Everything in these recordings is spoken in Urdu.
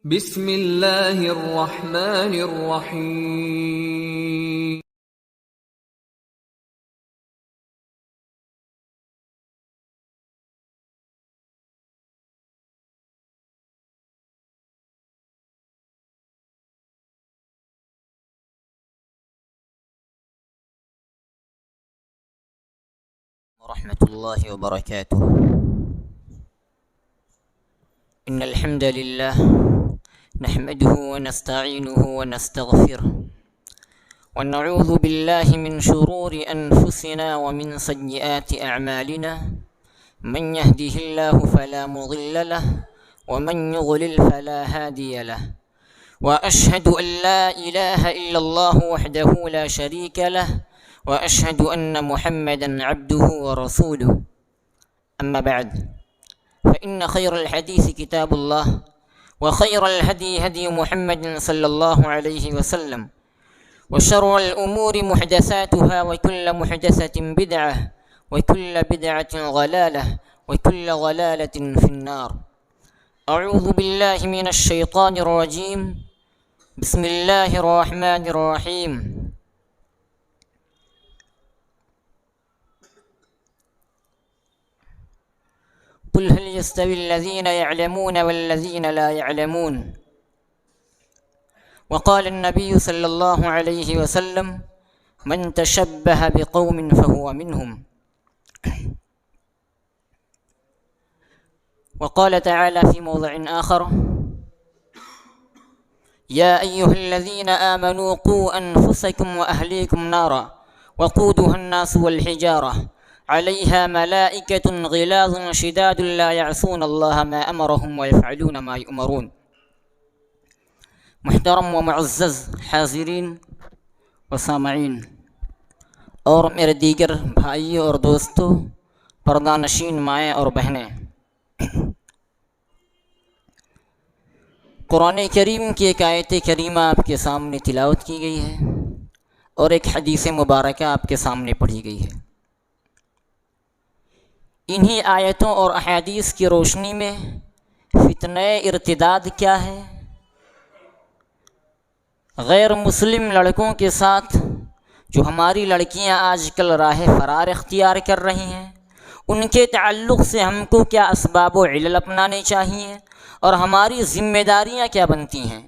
بسم اللہ الرحمن الرحیم ورحمة الله وبركاته. إن الحمد لله نحمده ونستعينه ونستغفره ونعوذ بالله من شرور أنفسنا ومن سيئات أعمالنا. من يهده الله فلا مضل له ومن يضلل فلا هادي له، وأشهد أن لا إله إلا الله وحده لا شريك له، وأشهد أن محمدًا عبده ورسوله. أما بعد، فإن خير الحديث كتاب الله، وخير الهدي هدي محمد صلى الله عليه وسلم، وشر الأمور محدثاتها، وكل محدثة بدعة، وكل بدعة ضلالة، وكل ضلالة في النار. أعوذ بالله من الشيطان الرجيم. بسم الله الرحمن الرحيم. قل هل يستوي الذين يعلمون والذين لا يعلمون؟ وقال النبي صلى الله عليه وسلم: من تشبه بقوم فهو منهم. وقال تعالى في موضع آخر: يا أيها الذين آمنوا قوا أنفسكم وأهليكم نارا وقودها الناس والحجارة عليها ملائكة غلاظ شداد لا يعصون الله ما أمرهم ويفعلون ما يؤمرون. محترم و معزز حاضرین و سامعین اور میرے دیگر بھائیوں اور دوستوں، پردہ نشین مائیں اور بہنیں، قرآن کریم کی ایک آیت کریمہ آپ کے سامنے تلاوت کی گئی ہے اور ایک حدیث مبارکہ آپ کے سامنے پڑھی گئی ہے. انہی آیتوں اور احادیث کی روشنی میں فتنہ ارتداد کیا ہے، غیر مسلم لڑکوں کے ساتھ جو ہماری لڑکیاں آج کل راہ فرار اختیار کر رہی ہیں، ان کے تعلق سے ہم کو کیا اسباب و علل اپنانے چاہیے اور ہماری ذمہ داریاں کیا بنتی ہیں،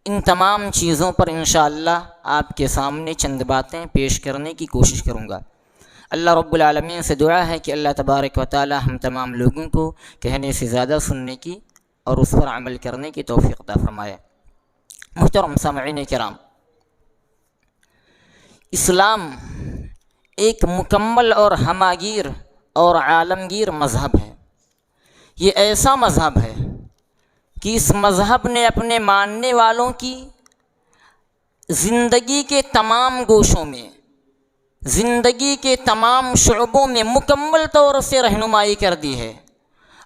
ان تمام چیزوں پر انشاءاللہ آپ کے سامنے چند باتیں پیش کرنے کی کوشش کروں گا. اللہ رب العالمین سے دعا ہے کہ اللہ تبارک و تعالی ہم تمام لوگوں کو کہنے سے زیادہ سننے کی اور اس پر عمل کرنے کی توفیق عطا فرمائے. محترم سامعین کرام، اسلام ایک مکمل اور ہماگیر اور عالمگیر مذہب ہے. یہ ایسا مذہب ہے کہ اس مذہب نے اپنے ماننے والوں کی زندگی کے تمام گوشوں میں، زندگی کے تمام شعبوں میں مکمل طور سے رہنمائی کر دی ہے،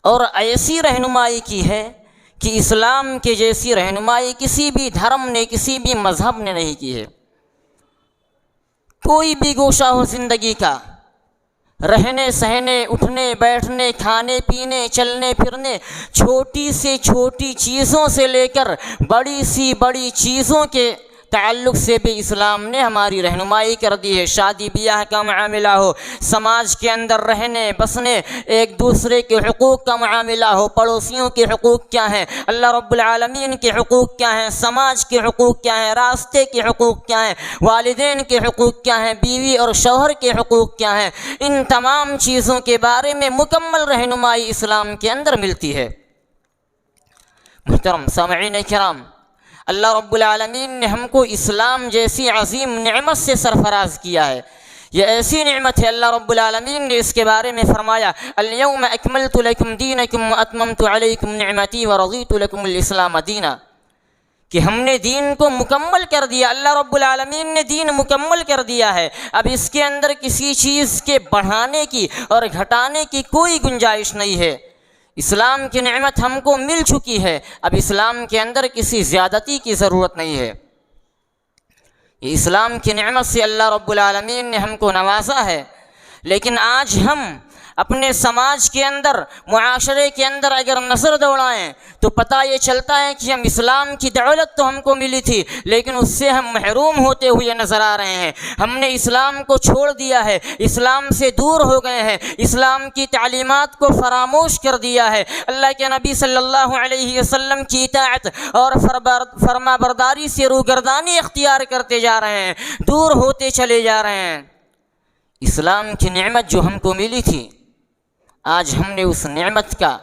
اور ایسی رہنمائی کی ہے کہ اسلام کے جیسی رہنمائی کسی بھی دھرم نے، کسی بھی مذہب نے نہیں کی ہے. کوئی بھی گوشہ ہو زندگی کا، رہنے سہنے، اٹھنے بیٹھنے، کھانے پینے، چلنے پھرنے، چھوٹی سے چھوٹی چیزوں سے لے کر بڑی سی بڑی چیزوں کے تعلق سے بھی اسلام نے ہماری رہنمائی کر دی ہے. شادی بیاہ کا معاملہ ہو، سماج کے اندر رہنے بسنے، ایک دوسرے کے حقوق کا معاملہ ہو، پڑوسیوں کے حقوق کیا ہیں، اللہ رب العالمین کے حقوق کیا ہیں، سماج کے حقوق کیا ہیں، راستے کے حقوق کیا ہیں، والدین کے حقوق کیا ہیں، بیوی اور شوہر کے حقوق کیا ہیں، ان تمام چیزوں کے بارے میں مکمل رہنمائی اسلام کے اندر ملتی ہے. محترم سامعین کرام، اللہ رب العالمین نے ہم کو اسلام جیسی عظیم نعمت سے سرفراز کیا ہے. یہ ایسی نعمت ہے، اللہ رب العالمین نے اس کے بارے میں فرمایا: الیوم اکملت لکم دینکم واتممت علیکم نعمتی ورضیت لکم الاسلام دینا، کہ ہم نے دین کو مکمل کر دیا. اللہ رب العالمین نے دین مکمل کر دیا ہے. اب اس کے اندر کسی چیز کے بڑھانے کی اور گھٹانے کی کوئی گنجائش نہیں ہے. اسلام کی نعمت ہم کو مل چکی ہے، اب اسلام کے اندر کسی زیادتی کی ضرورت نہیں ہے. یہ اسلام کی نعمت سے اللہ رب العالمین نے ہم کو نوازا ہے، لیکن آج ہم اپنے سماج کے اندر، معاشرے کے اندر اگر نظر دوڑائیں تو پتہ یہ چلتا ہے کہ ہم اسلام کی دولت تو ہم کو ملی تھی لیکن اس سے ہم محروم ہوتے ہوئے نظر آ رہے ہیں۔ ہم نے اسلام کو چھوڑ دیا ہے، اسلام سے دور ہو گئے ہیں، اسلام کی تعلیمات کو فراموش کر دیا ہے، اللہ کے نبی صلی اللہ علیہ وسلم کی اطاعت اور فرما برداری سے روگردانی اختیار کرتے جا رہے ہیں، دور ہوتے چلے جا رہے ہیں۔ اسلام کی نعمت جو ہم کو ملی تھی، آج ہم نے اس نعمت کا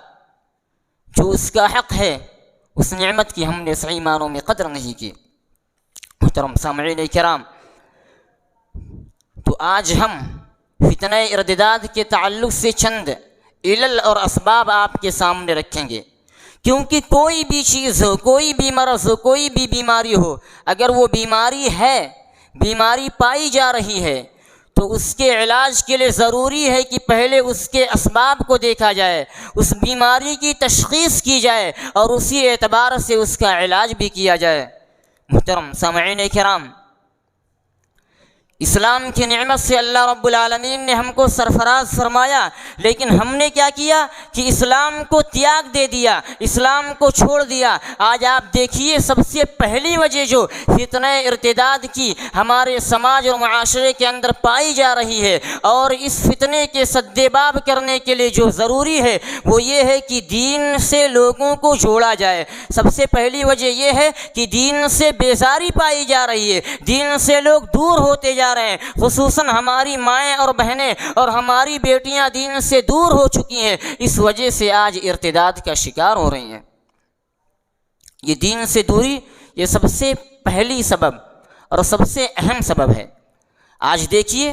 جو اس کا حق ہے، اس نعمت کی ہم نے صحیح معنوں میں قدر نہیں کی۔ محترم سامعین کرام، تو آج ہم فتنہ ارتداد کے تعلق سے چند علل اور اسباب آپ کے سامنے رکھیں گے، کیونکہ کوئی بھی چیز ہو، کوئی بھی مرض ہو، کوئی بھی بیماری ہو، اگر وہ بیماری ہے، بیماری پائی جا رہی ہے، تو اس کے علاج کے لیے ضروری ہے کہ پہلے اس کے اسباب کو دیکھا جائے، اس بیماری کی تشخیص کی جائے اور اسی اعتبار سے اس کا علاج بھی کیا جائے۔ محترم سامعین کرام، اسلام کی نعمت سے اللہ رب العالمین نے ہم کو سرفراز فرمایا، لیکن ہم نے کیا کیا کہ اسلام کو تیاگ دے دیا، اسلام کو چھوڑ دیا۔ آج آپ دیکھیے، سب سے پہلی وجہ جو فتنہ ارتداد کی ہمارے سماج اور معاشرے کے اندر پائی جا رہی ہے، اور اس فتنے کے سدباب کرنے کے لیے جو ضروری ہے وہ یہ ہے کہ دین سے لوگوں کو جوڑا جائے۔ سب سے پہلی وجہ یہ ہے کہ دین سے بیزاری پائی جا رہی ہے، دین سے لوگ دور ہوتے جا رہے ہیں، خصوصاً ہماری مائیں اور بہنیں اور ہماری بیٹیاں دین سے دور ہو چکی ہیں، اس وجہ سے آج ارتداد کا شکار ہو رہی ہیں۔ یہ دین سے دوری، یہ سب سے پہلی سبب اور سب سے اہم سبب ہے۔ آج دیکھیے،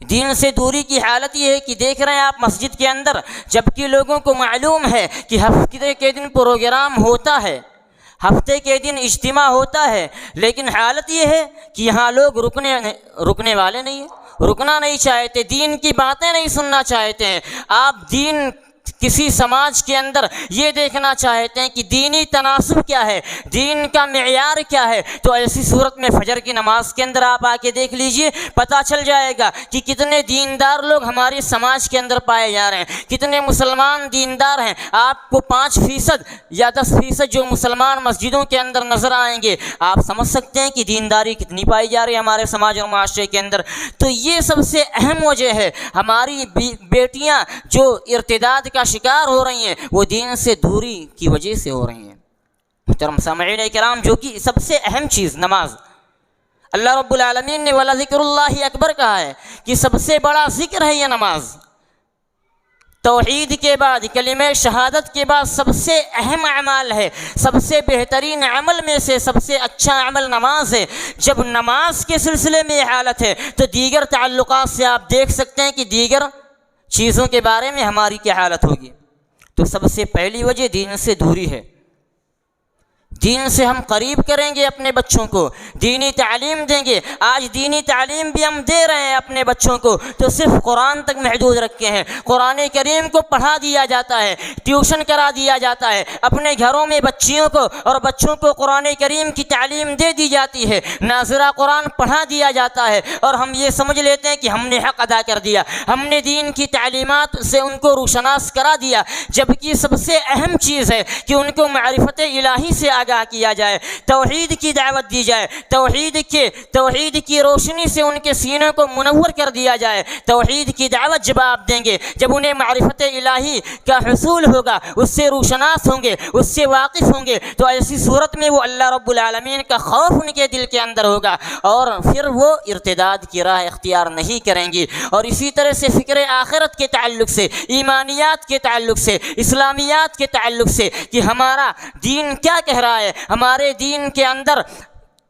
دین سے دوری کی حالت یہ ہے کہ دیکھ رہے ہیں آپ مسجد کے اندر، جبکہ لوگوں کو معلوم ہے کہ ہفتے کے دن پروگرام ہوتا ہے، ہفتے کے دن اجتماع ہوتا ہے، لیکن حالت یہ ہے کہ یہاں لوگ رکنے والے نہیں ہیں، رکنا نہیں چاہتے، دین کی باتیں نہیں سننا چاہتے ہیں۔ آپ دین کسی سماج کے اندر یہ دیکھنا چاہتے ہیں کہ دینی تناسب کیا ہے، دین کا معیار کیا ہے، تو ایسی صورت میں فجر کی نماز کے اندر آپ آ کے دیکھ لیجئے، پتہ چل جائے گا کہ کتنے دیندار لوگ ہمارے سماج کے اندر پائے جا رہے ہیں، کتنے مسلمان دیندار ہیں۔ آپ کو 5% یا 10% جو مسلمان مسجدوں کے اندر نظر آئیں گے، آپ سمجھ سکتے ہیں کہ دینداری کتنی پائی جا رہی ہے ہمارے سماج اور معاشرے کے اندر۔ تو یہ سب سے اہم وجہ ہے، ہماری بیٹیاں جو ارتداد کا شکار ہو رہی ہیں، وہ دین سے دوری کی وجہ سے ہو رہی ہیں۔ محترم سامعین کرام، جو کہ سب سے اہم چیز نماز، اللہ رب العالمین نے وَلَذِكْرُ اللَّهِ اکبر کہا ہے کہ سب سے بڑا ذکر ہے یہ نماز۔ توحید کے بعد، کلمہ شہادت کے بعد سب سے اہم اعمال ہے، سب سے بہترین عمل میں سے سب سے اچھا عمل نماز ہے۔ جب نماز کے سلسلے میں یہ حالت ہے تو دیگر تعلقات سے آپ دیکھ سکتے ہیں کہ دیگر چیزوں کے بارے میں ہماری کیا حالت ہوگی۔ تو سب سے پہلی وجہ دین سے دوری ہے۔ دین سے ہم قریب کریں گے اپنے بچوں کو، دینی تعلیم دیں گے۔ آج دینی تعلیم بھی ہم دے رہے ہیں اپنے بچوں کو تو صرف قرآن تک محدود رکھے ہیں، قرآن کریم کو پڑھا دیا جاتا ہے، ٹیوشن کرا دیا جاتا ہے، اپنے گھروں میں بچیوں کو اور بچوں کو قرآن کریم کی تعلیم دے دی جاتی ہے، ناظرہ قرآن پڑھا دیا جاتا ہے، اور ہم یہ سمجھ لیتے ہیں کہ ہم نے حق ادا کر دیا، ہم نے دین کی تعلیمات سے ان کو روشناس کرا دیا، جبکہ سب سے اہم چیز ہے کہ ان کو معرفت الہی سے آگاہ کیا جائے، توحید کی دعوت دی جائے، توحید کی روشنی سے ان کے سینوں کو منور کر دیا جائے۔ توحید کی دعوت جب آپ دیں گے، جب انہیں معرفت الہی کا حصول ہوگا، اس سے روشناس ہوں گے، اس سے واقف ہوں گے، تو ایسی صورت میں وہ اللہ رب العالمین کا خوف ان کے دل کے اندر ہوگا، اور پھر وہ ارتداد کی راہ اختیار نہیں کریں گی۔ اور اسی طرح سے فکر آخرت کے تعلق سے، ایمانیات کے تعلق سے، اسلامیات کے تعلق سے کہ ہمارا دین کیا کہہ رہا ہے، ہمارے دین کے اندر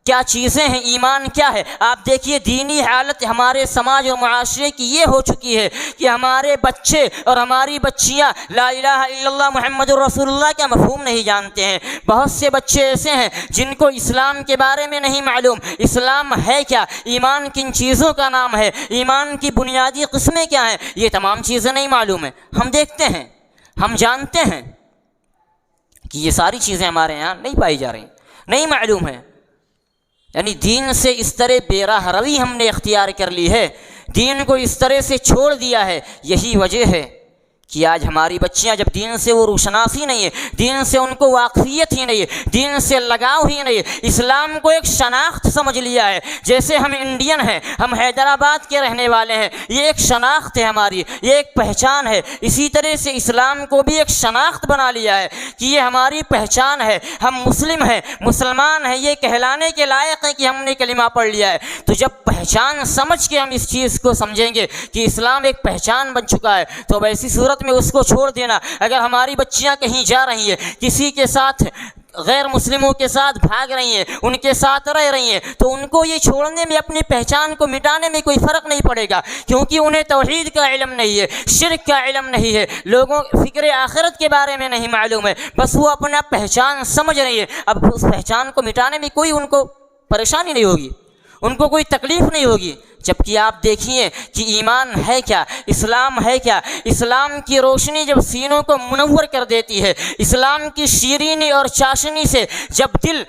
کیا چیزیں ہیں، ایمان کیا ہے۔ آپ دیکھیے، دینی حالت ہمارے سماج اور معاشرے کی یہ ہو چکی ہے کہ ہمارے بچے اور ہماری بچیاں لا الہ الا اللہ محمد الرسول اللہ کا مفہوم نہیں جانتے ہیں۔ بہت سے بچے ایسے ہیں جن کو اسلام کے بارے میں نہیں معلوم، اسلام ہے کیا، ایمان کن چیزوں کا نام ہے، ایمان کی بنیادی قسمیں کیا ہیں، یہ تمام چیزیں نہیں معلوم ہیں۔ ہم دیکھتے ہیں، ہم جانتے ہیں کہ یہ ساری چیزیں ہمارے یہاں نہیں پائی جا رہی، نہیں معلوم ہے۔ یعنی دین سے اس طرح بے راہ روی ہم نے اختیار کر لی ہے دین کو اس طرح سے چھوڑ دیا ہے، یہی وجہ ہے کہ آج ہماری بچیاں جب دین سے وہ روشناسی نہیں ہے، دین سے ان کو واقفیت ہی نہیں ہے، دین سے لگاؤ ہی نہیں ہے، اسلام کو ایک شناخت سمجھ لیا ہے۔ جیسے ہم انڈین ہیں، ہم حیدرآباد کے رہنے والے ہیں، یہ ایک شناخت ہے ہماری، یہ ایک پہچان ہے۔ اسی طرح سے اسلام کو بھی ایک شناخت بنا لیا ہے کہ یہ ہماری پہچان ہے، ہم مسلم ہیں، مسلمان ہیں، یہ کہلانے کے لائق ہیں کہ ہم نے کلمہ پڑھ لیا ہے۔ تو جب پہچان سمجھ کے ہم اس چیز کو سمجھیں گے کہ اسلام ایک پہچان بن چکا ہے، تو اب ایسی صورت میں اس کو چھوڑ دینا۔ اگر ہماری بچیاں کہیں جا رہی ہیں، کسی کے ساتھ غیر مسلموں کے ساتھ بھاگ رہی ہیں، ان کے ساتھ رہ رہی ہیں، تو ان کو یہ چھوڑنے میں، اپنی پہچان کو مٹانے میں کوئی فرق نہیں پڑے گا، کیونکہ انہیں توحید کا علم نہیں ہے، شرک کا علم نہیں ہے، لوگوں فکر آخرت کے بارے میں نہیں معلوم ہے، بس وہ اپنا پہچان سمجھ رہی ہے۔ اب اس پہچان کو مٹانے میں کوئی ان کو پریشانی نہیں ہوگی، ان کو کوئی تکلیف نہیں ہوگی۔ جبکہ آپ دیکھیے کہ ایمان ہے کیا، اسلام ہے کیا۔ اسلام کی روشنی جب سینوں کو منور کر دیتی ہے، اسلام کی شیرینی اور چاشنی سے جب دل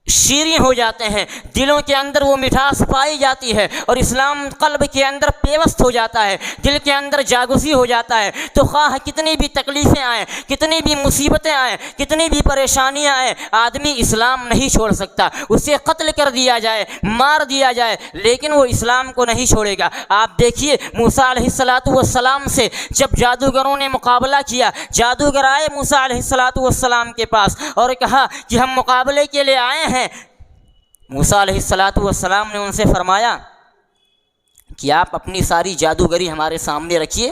شیریں ہو جاتے ہیں، دلوں کے اندر وہ مٹھاس پائی جاتی ہے، اور اسلام قلب کے اندر پیوست ہو جاتا ہے، دل کے اندر جاگزی ہو جاتا ہے، تو خواہ کتنی بھی تکلیفیں آئیں، کتنی بھی مصیبتیں آئیں، کتنی بھی پریشانیاں آئیں، آدمی اسلام نہیں چھوڑ سکتا۔ اسے قتل کر دیا جائے، مار دیا جائے، لیکن وہ اسلام کو نہیں چھوڑے گا۔ آپ دیکھیے موسیٰ علیہ السلام سے جب جادوگروں نے مقابلہ کیا، جادوگر آئے موسیٰ علیہ السلام کے پاس اور کہا کہ ہم مقابلے کے لیے آئے ہیں۔ موسیٰ علیہ السلام نے ان سے فرمایا کہ آپ اپنی ساری جادوگری ہمارے سامنے رکھیے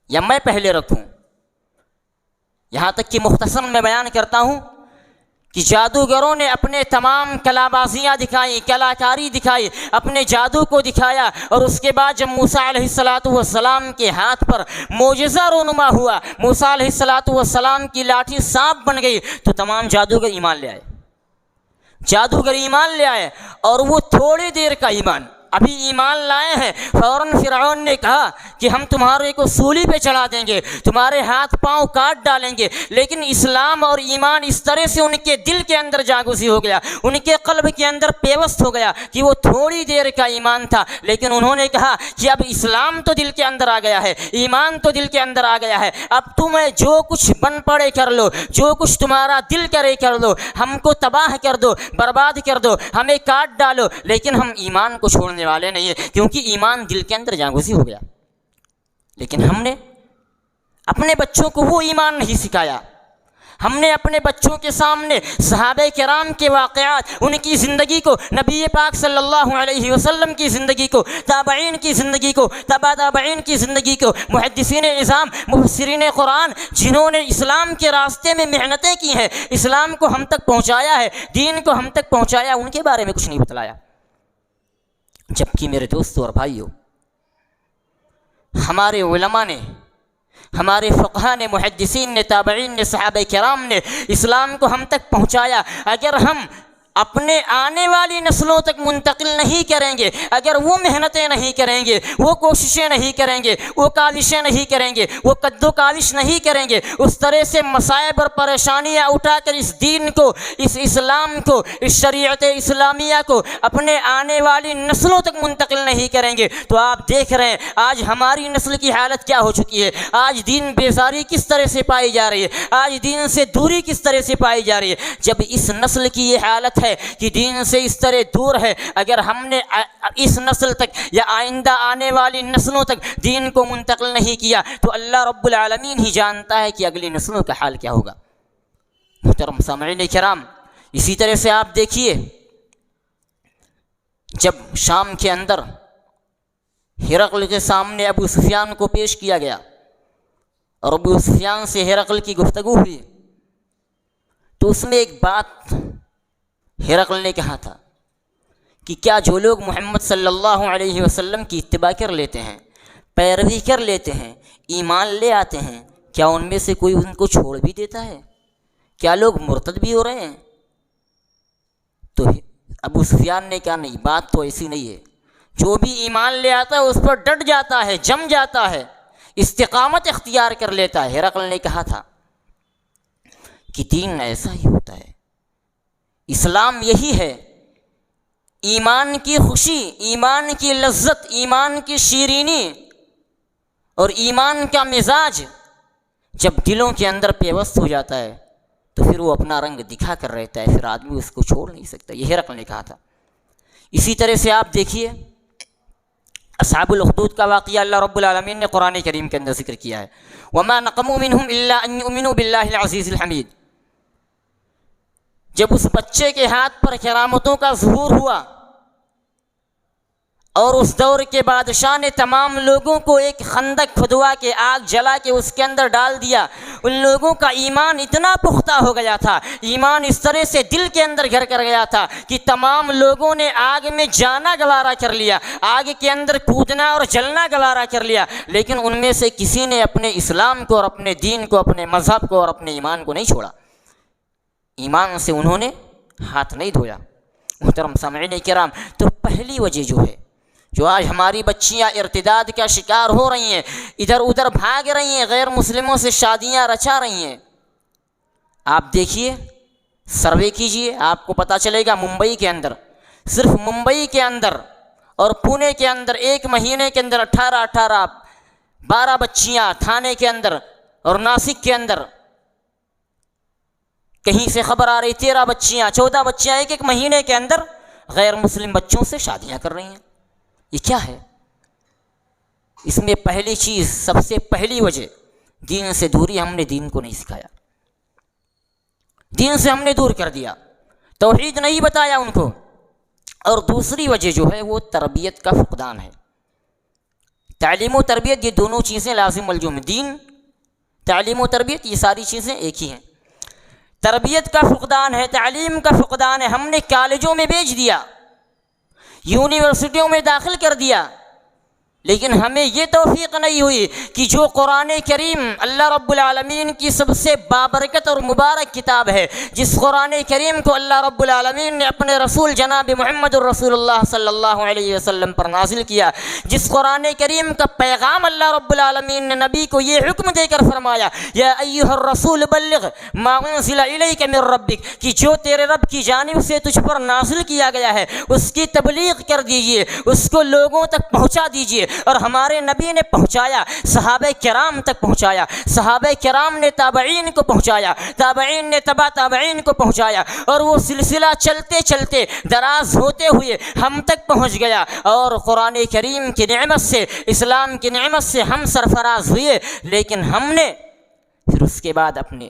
یا میں پہلے رکھوں۔ یہاں تک کہ مختصر میں بیان کرتا ہوں کہ جادوگروں نے اپنے تمام کلابازیاں دکھائیں، کلاکاری دکھائی، اپنے جادو کو دکھایا، اور اس کے بعد جب موسیٰ علیہ السلام کے ہاتھ پر معجزہ رونما ہوا، موسیٰ علیہ السلام کی لاٹھی سانپ بن گئی، تو تمام جادوگر ایمان لے آئے، جادوگر ایمان لے آئے، اور وہ تھوڑی دیر کا ایمان، ابھی ایمان لائے ہیں، فوراً فرعون نے کہا کہ ہم تمہارے کو سولی پہ چڑھا دیں گے، تمہارے ہاتھ پاؤں کاٹ ڈالیں گے۔ لیکن اسلام اور ایمان اس طرح سے ان کے دل کے اندر جاگزی ہو گیا، ان کے قلب کے اندر پیوست ہو گیا کہ وہ تھوڑی دیر کا ایمان تھا، لیکن انہوں نے کہا کہ اب اسلام تو دل کے اندر آ گیا ہے، ایمان تو دل کے اندر آ گیا ہے، اب تمہیں جو کچھ بن پڑے کر لو، جو کچھ تمہارا دل کرے کر لو، ہم کو تباہ کر دو، برباد کر دو، ہمیں کاٹ ڈالو، لیکن ہم ایمان کو چھوڑنے والے نہیں ہیں، کیونکہ ایمان دل کے اندر جاگزی ہو گیا۔ لیکن ہم نے اپنے بچوں کو وہ ایمان نہیں سکھایا، ہم نے اپنے بچوں کے سامنے صحابہ کرام کے واقعات، ان کی زندگی کو، نبی پاک صلی اللہ علیہ وسلم کی زندگی کو، تابعین کی زندگی کو، تبع تابعین کی زندگی کو، محدثین نظام، مفسرین قرآن، جنہوں نے اسلام کے راستے میں محنتیں کی ہیں، اسلام کو ہم تک پہنچایا ہے، دین کو ہم تک پہنچایا، ان کے بارے میں کچھ نہیں بتلایا۔ جبکہ میرے دوستو اور بھائیو، ہمارے علماء نے، ہمارے فقہاء نے، محدثین نے، تابعین نے، صحابہ کرام نے اسلام کو ہم تک پہنچایا۔ اگر ہم اپنے آنے والی نسلوں تک منتقل نہیں کریں گے، اگر وہ محنتیں نہیں کریں گے، وہ کوششیں نہیں کریں گے، وہ کاوشیں نہیں کریں گے، وہ قد و کاوش نہیں کریں گے، اس طرح سے مصائب اور پریشانیاں اٹھا کر اس دین کو، اس اسلام کو، اس شریعت اسلامیہ کو اپنے آنے والی نسلوں تک منتقل نہیں کریں گے، تو آپ دیکھ رہے ہیں آج ہماری نسل کی حالت کیا ہو چکی ہے، آج دین بیزاری کس طرح سے پائی جا رہی ہے، آج دین سے دوری کس طرح سے پائی جا رہی ہے۔ جب اس نسل کی یہ حالت ہے کہ دین سے اس طرح دور ہے، اگر ہم نے اس نسل تک یا آئندہ آنے والی نسلوں تک دین کو منتقل نہیں کیا، تو اللہ رب العالمین ہی جانتا ہے کہ اگلی نسلوں کا حال کیا ہوگا۔ محترم سامعین کرام، اسی طرح سے آپ دیکھیے، جب شام کے اندر ہرقل کے سامنے ابو سفیان کو پیش کیا گیا اور ابو سفیان سے ہرقل کی گفتگو ہوئی، تو اس میں ایک بات ہرقل نے کہا تھا کہ کیا جو لوگ محمد صلی اللہ علیہ وسلم کی اتباع کر لیتے ہیں، پیروی کر لیتے ہیں، ایمان لے آتے ہیں، کیا ان میں سے کوئی ان کو چھوڑ بھی دیتا ہے؟ کیا لوگ مرتد بھی ہو رہے ہیں؟ تو ابو سفیان نے کہا نہیں، بات تو ایسی نہیں ہے، جو بھی ایمان لے آتا ہے اس پر ڈٹ جاتا ہے، جم جاتا ہے، استقامت اختیار کر لیتا ہے۔ ہرقل نے کہا تھا کہ دین ایسا ہی ہوتا ہے، اسلام یہی ہے ایمان کی خوشی، ایمان کی لذت، ایمان کی شیرینی اور ایمان کا مزاج جب دلوں کے اندر پیوست ہو جاتا ہے تو پھر وہ اپنا رنگ دکھا کر رہتا ہے، پھر آدمی اس کو چھوڑ نہیں سکتا۔ یہ ہرقل نے کہا تھا۔ اسی طرح سے آپ دیکھیے اصحاب الاخدود کا واقعہ اللہ رب العالمین نے قرآن کریم کے اندر ذکر کیا ہے، وَمَا نَقَمُوا مِنْهُمْ إِلَّا أَن يُؤْمِنُوا بِاللَّهِ الْعَزِيزِ الْحَمِيدِ۔ جب اس بچے کے ہاتھ پر کرامتوں کا ظہور ہوا اور اس دور کے بادشاہ نے تمام لوگوں کو ایک خندق کھدوا کے آگ جلا کے اس کے اندر ڈال دیا، ان لوگوں کا ایمان اتنا پختہ ہو گیا تھا، ایمان اس طرح سے دل کے اندر گھر کر گیا تھا کہ تمام لوگوں نے آگ میں جانا گوارا کر لیا، آگ کے اندر کودنا اور جلنا گوارا کر لیا، لیکن ان میں سے کسی نے اپنے اسلام کو اور اپنے دین کو، اپنے مذہب کو اور اپنے ایمان کو نہیں چھوڑا، ایمان سے انہوں نے ہاتھ نہیں دھویا۔ محترم سامعین کرام، تو پہلی وجہ جو ہے، جو آج ہماری بچیاں ارتداد کا شکار ہو رہی ہیں، ادھر ادھر بھاگ رہی ہیں، غیر مسلموں سے شادیاں رچا رہی ہیں، آپ دیکھیے، سروے کیجئے، آپ کو پتہ چلے گا ممبئی کے اندر، صرف ممبئی کے اندر اور پونے کے اندر ایک مہینے کے اندر 12 بچیاں تھانے کے اندر اور ناسک کے اندر، کہیں سے خبر آ رہی 13 بچیاں 14 بچیاں ایک مہینے کے اندر غیر مسلم بچوں سے شادیاں کر رہی ہیں۔ یہ کیا ہے؟ اس میں پہلی چیز، سب سے پہلی وجہ، دین سے دوری، ہم نے دین کو نہیں سکھایا، دین سے ہم نے دور کر دیا، توحید نہیں بتایا ان کو۔ اور دوسری وجہ جو ہے وہ تربیت کا فقدان ہے۔ تعلیم و تربیت یہ دونوں چیزیں لازم ملزوم ہیں، دین، تعلیم و تربیت یہ ساری چیزیں ایک ہی ہیں۔ تربیت کا فقدان ہے، تعلیم کا فقدان ہے، ہم نے کالجوں میں بیچ دیا، یونیورسٹیوں میں داخل کر دیا، لیکن ہمیں یہ توفیق نہیں ہوئی کہ جو قرآن کریم اللہ رب العالمین کی سب سے بابرکت اور مبارک کتاب ہے، جس قرآن کریم کو اللہ رب العالمین نے اپنے رسول جناب محمد الرسول اللہ صلی اللہ علیہ وسلم پر نازل کیا، جس قرآن کریم کا پیغام اللہ رب العالمین نے نبی کو یہ حکم دے کر فرمایا، یا ایھا الرسول بلغ ما انزل الیک من ربک، کہ جو تیرے رب کی جانب سے تجھ پر نازل کیا گیا ہے اس کی تبلیغ کر دیجئے، اس کو لوگوں تک پہنچا دیجئے۔ اور ہمارے نبی نے پہنچایا، صحابہ کرام تک پہنچایا، صحابہ کرام نے تابعین کو پہنچایا، تابعین نے تبع تابعین کو پہنچایا، اور وہ سلسلہ چلتے چلتے دراز ہوتے ہوئے ہم تک پہنچ گیا، اور قرآن کریم کی نعمت سے، اسلام کی نعمت سے ہم سرفراز ہوئے، لیکن ہم نے پھر اس کے بعد اپنے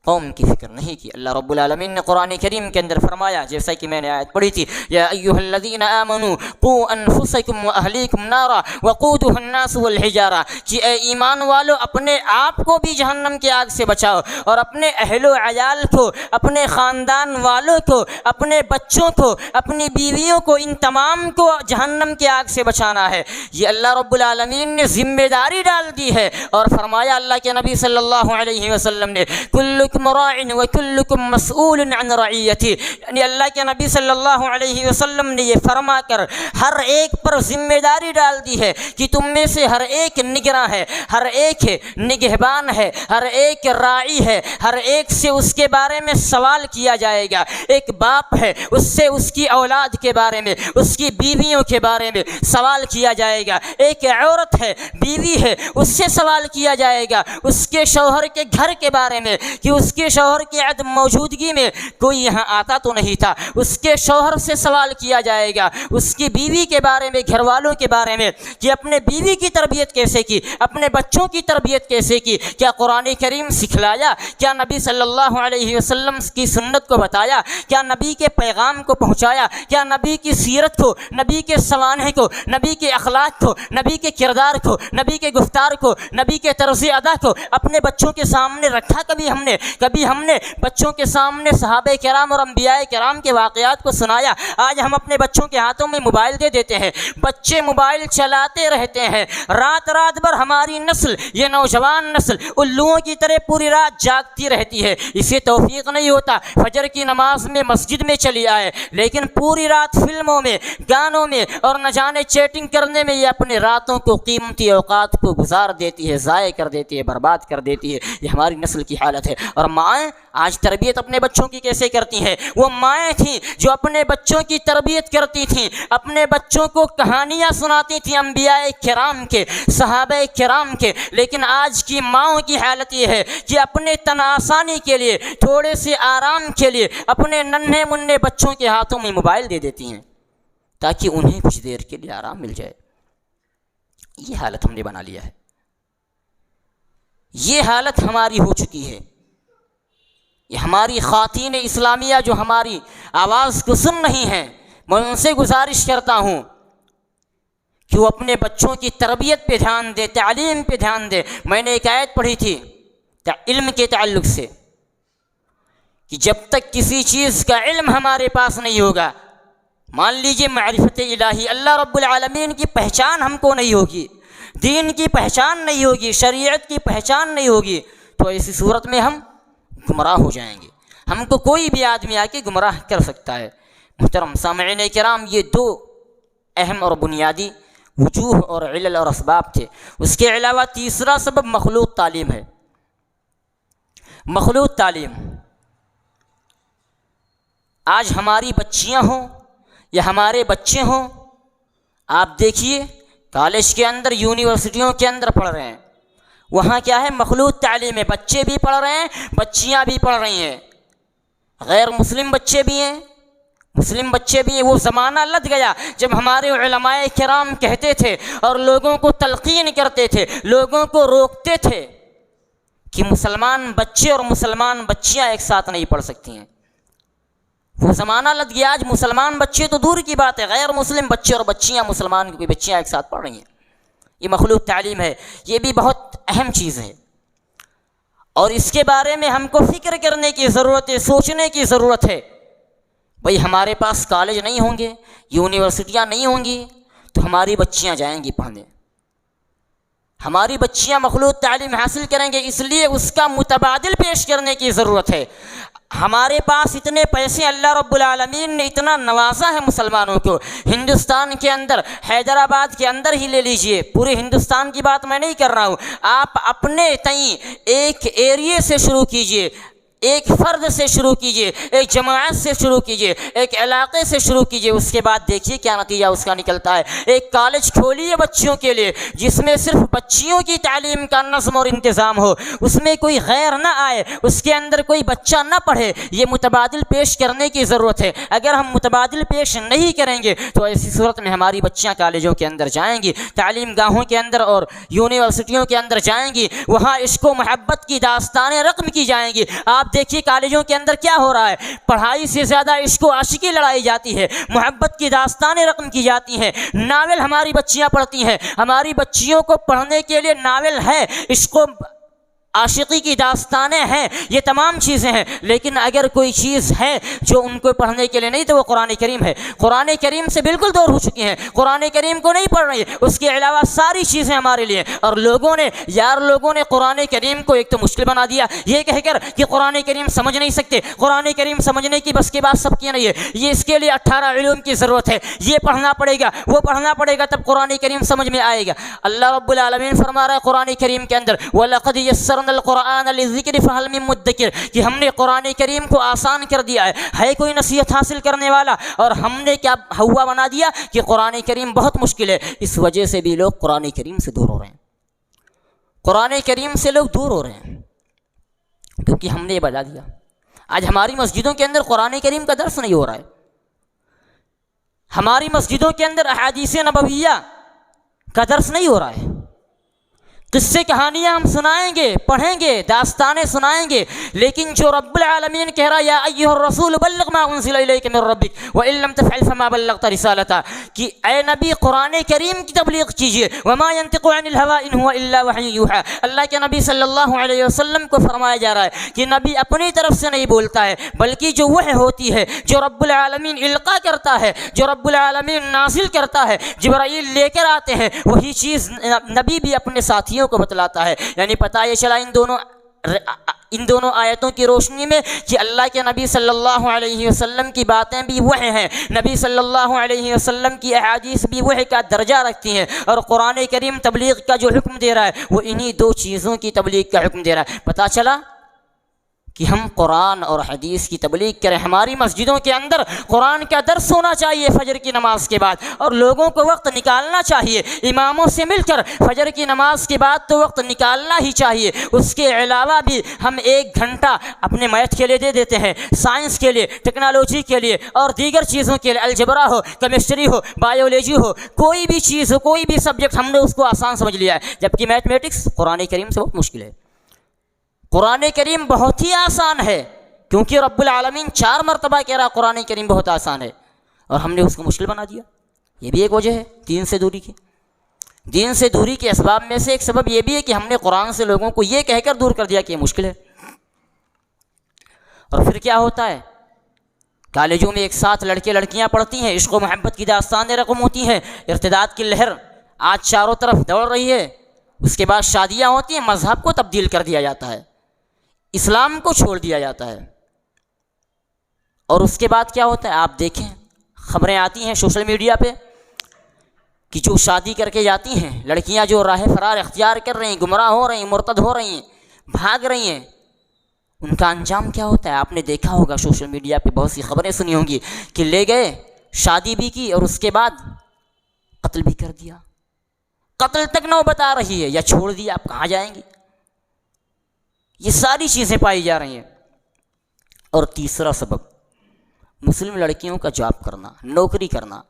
قوم کی فکر نہیں کی۔ اللہ رب العالمین نے قرآن کریم کے اندر فرمایا، جیسا کہ میں نے آیت پڑھی تھی، یا ایھا الذین آمنوا قوا انفسکم واہلیکم نارا وقودها الناس والحجارہ، کہ اے ایمان والو اپنے آپ کو بھی جہنم کی آگ سے بچاؤ اور اپنے اہل و عیال کو، اپنے خاندان والوں کو، اپنے بچوں کو، اپنی بیویوں کو، ان تمام کو جہنم کی آگ سے بچانا ہے۔ یہ اللہ رب العالمین نے ذمہ داری ڈال دی ہے، اور فرمایا اللہ کے نبی صلی اللہ علیہ وسلم نے، کلکم راع وکلکم مسئول عن رعیتہ، یعنی اللہ کے نبی صلی اللہ علیہ وسلم نے یہ فرما کر ہر ایک پر ذمہ داری ڈال دی ہے کہ تم میں سے ہر ایک نگراں ہے، ہر ایک نگہبان ہے، ہر ایک راعی ہے، ہر ایک سے اس کے بارے میں سوال کیا جائے گا۔ ایک باپ ہے، اس سے اس کی اولاد کے بارے میں، اس کی بیویوں کے بارے میں سوال کیا جائے گا۔ ایک عورت ہے، بیوی ہے، اس سے سوال کیا جائے گا اس کے شوہر کے گھر کے بارے میں، کہ اس کے شوہر کی عدم موجودگی میں کوئی یہاں آتا تو نہیں تھا، اس کے شوہر سے سوال کیا جائے گا، اس کی بیوی کے بارے میں، گھر والوں کے بارے میں، کہ اپنے بیوی کی تربیت کیسے کی، اپنے بچوں کی تربیت کیسے کی، کیا قرآن کریم سکھلایا، کیا نبی صلی اللہ علیہ وسلم کی سنت کو بتایا، کیا نبی کے پیغام کو پہنچایا، کیا نبی کی سیرت کو، نبی کے سوانح کو، نبی کے اخلاق کو، نبی کے کردار کو، نبی کے گفتار کو، نبی کے طرز ادا کو اپنے بچوں کے سامنے رکھا؟ کبھی ہم نے بچوں کے سامنے صحابہ کرام اور انبیاء کرام کے واقعات کو سنایا؟ آج ہم اپنے بچوں کے ہاتھوں میں موبائل دے دیتے ہیں، بچے موبائل چلاتے رہتے ہیں، رات بھر ہماری نسل، یہ نوجوان نسل الوؤں کی طرح پوری رات جاگتی رہتی ہے۔ اسے توفیق نہیں ہوتا فجر کی نماز میں مسجد میں چلی آئے، لیکن پوری رات فلموں میں، گانوں میں اور نہ جانے چیٹنگ کرنے میں یہ اپنے راتوں کو، قیمتی اوقات کو گزار دیتی ہے، ضائع کر دیتی ہے، برباد کر دیتی ہے۔ یہ ہماری نسل کی حالت ہے۔ اور مائیں آج تربیت اپنے بچوں کی کیسے کرتی ہیں؟ وہ مائیں تھیں جو اپنے بچوں کی تربیت کرتی تھیں، اپنے بچوں کو کہانیاں سناتی تھیں انبیاء کرام کے، صحابہ کرام کے، لیکن آج کی ماؤں کی حالت یہ ہے کہ اپنے تن آسانی کے لیے، تھوڑے سے آرام کے لیے اپنے ننھے منھے بچوں کے ہاتھوں میں موبائل دے دیتی ہیں تاکہ انہیں کچھ دیر کے لیے آرام مل جائے۔ یہ حالت ہم نے بنا لیا ہے، یہ حالت ہماری ہو چکی ہے۔ یہ ہماری خواتین اسلامیہ جو ہماری آواز کو سن رہی ہیں، میں ان سے گزارش کرتا ہوں کہ وہ اپنے بچوں کی تربیت پہ دھیان دے، تعلیم پہ دھیان دے۔ میں نے ایک آیت پڑھی تھی علم کے تعلق سے کہ جب تک کسی چیز کا علم ہمارے پاس نہیں ہوگا، مان لیجیے معرفت الہی، اللہ رب العالمین کی پہچان ہم کو نہیں ہوگی، دین کی پہچان نہیں ہوگی، شریعت کی پہچان نہیں ہوگی، تو ایسی صورت میں ہم گمراہ ہو جائیں گے۔ ہم کو کوئی بھی آدمی آ کے گمراہ کر سکتا ہے۔ محترم سامعین کرام، یہ دو اہم اور بنیادی وجوہ اور علل اور اسباب تھے۔ اس کے علاوہ تیسرا سبب مخلوط تعلیم ہے۔ مخلوط تعلیم، آج ہماری بچیاں ہوں یا ہمارے بچے ہوں، آپ دیکھیے کالج کے اندر، یونیورسٹیوں کے اندر پڑھ رہے ہیں، وہاں کیا ہے؟ مخلوط تعلیم ہے۔ بچے بھی پڑھ رہے ہیں، بچیاں بھی پڑھ رہی ہیں، غیر مسلم بچے بھی ہیں، مسلم بچے بھی ہیں۔ وہ زمانہ لد گیا جب ہمارے علماء کرام کہتے تھے اور لوگوں کو تلقین کرتے تھے، لوگوں کو روکتے تھے کہ مسلمان بچے اور مسلمان بچیاں ایک ساتھ نہیں پڑھ سکتی ہیں۔ وہ زمانہ لد گیا، آج مسلمان بچے تو دور کی بات ہے، غیر مسلم بچے اور بچیاں، مسلمان کی بچیاں ایک ساتھ پڑھ رہی ہیں۔ یہ مخلوط تعلیم ہے، یہ بھی بہت اہم چیز ہے، اور اس کے بارے میں ہم کو فکر کرنے کی ضرورت ہے، سوچنے کی ضرورت ہے۔ بھئی ہمارے پاس کالج نہیں ہوں گے، یونیورسٹیاں نہیں ہوں گی، تو ہماری بچیاں جائیں گی پڑھنے، ہماری بچیاں مخلوط تعلیم حاصل کریں گے، اس لیے اس کا متبادل پیش کرنے کی ضرورت ہے۔ ہمارے پاس اتنے پیسے، اللہ رب العالمین نے اتنا نوازا ہے مسلمانوں کو۔ ہندوستان کے اندر، حیدرآباد کے اندر ہی لے لیجئے، پورے ہندوستان کی بات میں نہیں کر رہا ہوں، آپ اپنے تئیں ایک ایریے سے شروع کیجئے، ایک فرد سے شروع کیجئے، ایک جماعت سے شروع کیجئے، ایک علاقے سے شروع کیجئے، اس کے بعد دیکھیے کیا نتیجہ اس کا نکلتا ہے۔ ایک کالج کھولیے بچیوں کے لیے جس میں صرف بچیوں کی تعلیم کا نظم اور انتظام ہو، اس میں کوئی غیر نہ آئے، اس کے اندر کوئی بچہ نہ پڑھے۔ یہ متبادل پیش کرنے کی ضرورت ہے۔ اگر ہم متبادل پیش نہیں کریں گے تو ایسی صورت میں ہماری بچیاں کالجوں کے اندر جائیں گی، تعلیم گاہوں کے اندر اور یونیورسٹیوں کے اندر جائیں گی، وہاں عشق و محبت کی داستانیں رقم کی جائیں گی۔ آپ دیکھیے کالجوں کے اندر کیا ہو رہا ہے، پڑھائی سے زیادہ عشق و عاشقی لڑائی جاتی ہے، محبت کی داستانیں رقم کی جاتی ہیں، ناول ہماری بچیاں پڑھتی ہیں۔ ہماری بچیوں کو پڑھنے کے لیے ناول ہے، عشق و عاشقی کی داستانیں ہیں، یہ تمام چیزیں ہیں، لیکن اگر کوئی چیز ہے جو ان کو پڑھنے کے لیے نہیں تو وہ قرآن کریم ہے۔ قرآن کریم سے بالکل دور ہو چکی ہیں، قرآن کریم کو نہیں پڑھ رہی ہے، اس کے علاوہ ساری چیزیں ہمارے لیے۔ اور لوگوں نے قرآن کریم کو ایک تو مشکل بنا دیا، یہ کہہ کر کہ قرآن کریم سمجھ نہیں سکتے، قرآن کریم سمجھنے کی بس کے بات سب کی نہیں ہے، یہ اس کے لیے 18 علوم کی ضرورت ہے، یہ پڑھنا پڑے گا، وہ پڑھنا پڑے گا، تب قرآن کریم سمجھ میں آئے گا۔ اللہ رب العالمین فرما رہا ہے قرآن کریم کے اندر وَلَقَدْ يَسَّرْنَا القرآن للذکر فہل من مدکر، کہ ہم نے قرآن کریم کو آسان کر دیا ہے کوئی نصیحت حاصل کرنے والا؟ اور ہم نے کیا ہوا بنا دیا کہ قرآن کریم بہت مشکل ہے۔ اس وجہ سے بھی لوگ قرآن کریم سے دور ہو رہے ہیں، قرآن کریم سے لوگ دور ہو رہے ہیں کیونکہ ہم نے یہ بتا دیا۔ آج ہماری مسجدوں کے اندر قرآن کریم کا درس نہیں ہو رہا ہے، ہماری مسجدوں کے اندر احادیث نبویہ کا درس نہیں ہو رہا ہے، قصے کہانیاں ہم سنائیں گے، پڑھیں گے، داستانیں سنائیں گے، لیکن جو رب العالمین کہہ رہا یا ایھا الرسول بلغ ما انزل الیک من ربک وان لم تفعل فما بلغت رسالتہ، کہ اے نبی قرآن کریم کی تبلیغ کیجیے۔ وما ينطق عن الهوى ان هو الا وحی یوحى، اللہ کے نبی صلی اللہ علیہ وسلم کو فرمایا جا رہا ہے کہ نبی اپنی طرف سے نہیں بولتا ہے، بلکہ جو وحی ہوتی ہے، جو رب العالمین القا کرتا ہے، جو رب العالمین نازل کرتا ہے، جبرائیل لے کر آتے ہیں، وہی چیز نبی بھی اپنے ساتھیوں کو بتلاتا ہے۔ یعنی پتہ یہ چلا ان دونوں آیتوں کی روشنی میں کہ اللہ کے نبی صلی اللہ علیہ وسلم کی باتیں بھی وحی ہیں، نبی صلی اللہ علیہ وسلم کی احادیث بھی وحی کا درجہ رکھتی ہیں، اور قرآن کریم تبلیغ کا جو حکم دے رہا ہے وہ انہی دو چیزوں کی تبلیغ کا حکم دے رہا ہے۔ پتہ چلا کہ ہم قرآن اور حدیث کی تبلیغ کریں. ہماری مسجدوں کے اندر قرآن کا درس ہونا چاہیے فجر کی نماز کے بعد, اور لوگوں کو وقت نکالنا چاہیے اماموں سے مل کر فجر کی نماز کے بعد تو وقت نکالنا ہی چاہیے. اس کے علاوہ بھی ہم 1 گھنٹہ اپنے میتھ کے لیے دے دیتے ہیں, سائنس کے لیے, ٹیکنالوجی کے لیے اور دیگر چیزوں کے لیے. الجبرا ہو, کیمسٹری ہو, بایولوجی ہو, کوئی بھی چیز ہو, کوئی بھی سبجیکٹ, ہم نے اس کو آسان سمجھ لیا ہے, جبکہ میتھمیٹکس قرآن کریم سے بہت مشکل ہے. قرآن کریم بہت ہی آسان ہے, کیونکہ رب العالمین 4 مرتبہ کہہ رہا قرآن کریم بہت آسان ہے, اور ہم نے اس کو مشکل بنا دیا. یہ بھی ایک وجہ ہے دین سے دوری کی. دین سے دوری کے اسباب میں سے ایک سبب یہ بھی ہے کہ ہم نے قرآن سے لوگوں کو یہ کہہ کر دور کر دیا کہ یہ مشکل ہے. اور پھر کیا ہوتا ہے, کالجوں میں ایک ساتھ لڑکے لڑکیاں پڑھتی ہیں, عشق و محبت کی داستانیں رقم ہوتی ہیں, ارتداد کی لہر آج چاروں طرف دوڑ رہی ہے. اس کے بعد شادیاں ہوتی ہیں, مذہب کو تبدیل کر دیا جاتا ہے, اسلام کو چھوڑ دیا جاتا ہے. اور اس کے بعد کیا ہوتا ہے, آپ دیکھیں خبریں آتی ہیں سوشل میڈیا پہ کہ جو شادی کر کے جاتی ہیں لڑکیاں, جو راہ فرار اختیار کر رہی ہیں, گمراہ ہو رہی ہیں, مرتد ہو رہی ہیں, بھاگ رہی ہیں, ان کا انجام کیا ہوتا ہے آپ نے دیکھا ہوگا. سوشل میڈیا پہ بہت سی خبریں سنی ہوں گی کہ لے گئے, شادی بھی کی اور اس کے بعد قتل بھی کر دیا. قتل تک نوبت آ رہی ہے, یا چھوڑ دیا, آپ کہاں جائیں گی. یہ ساری چیزیں پائی جا رہی ہیں. اور تیسرا سبب, مسلم لڑکیوں کا جاب کرنا, نوکری کرنا.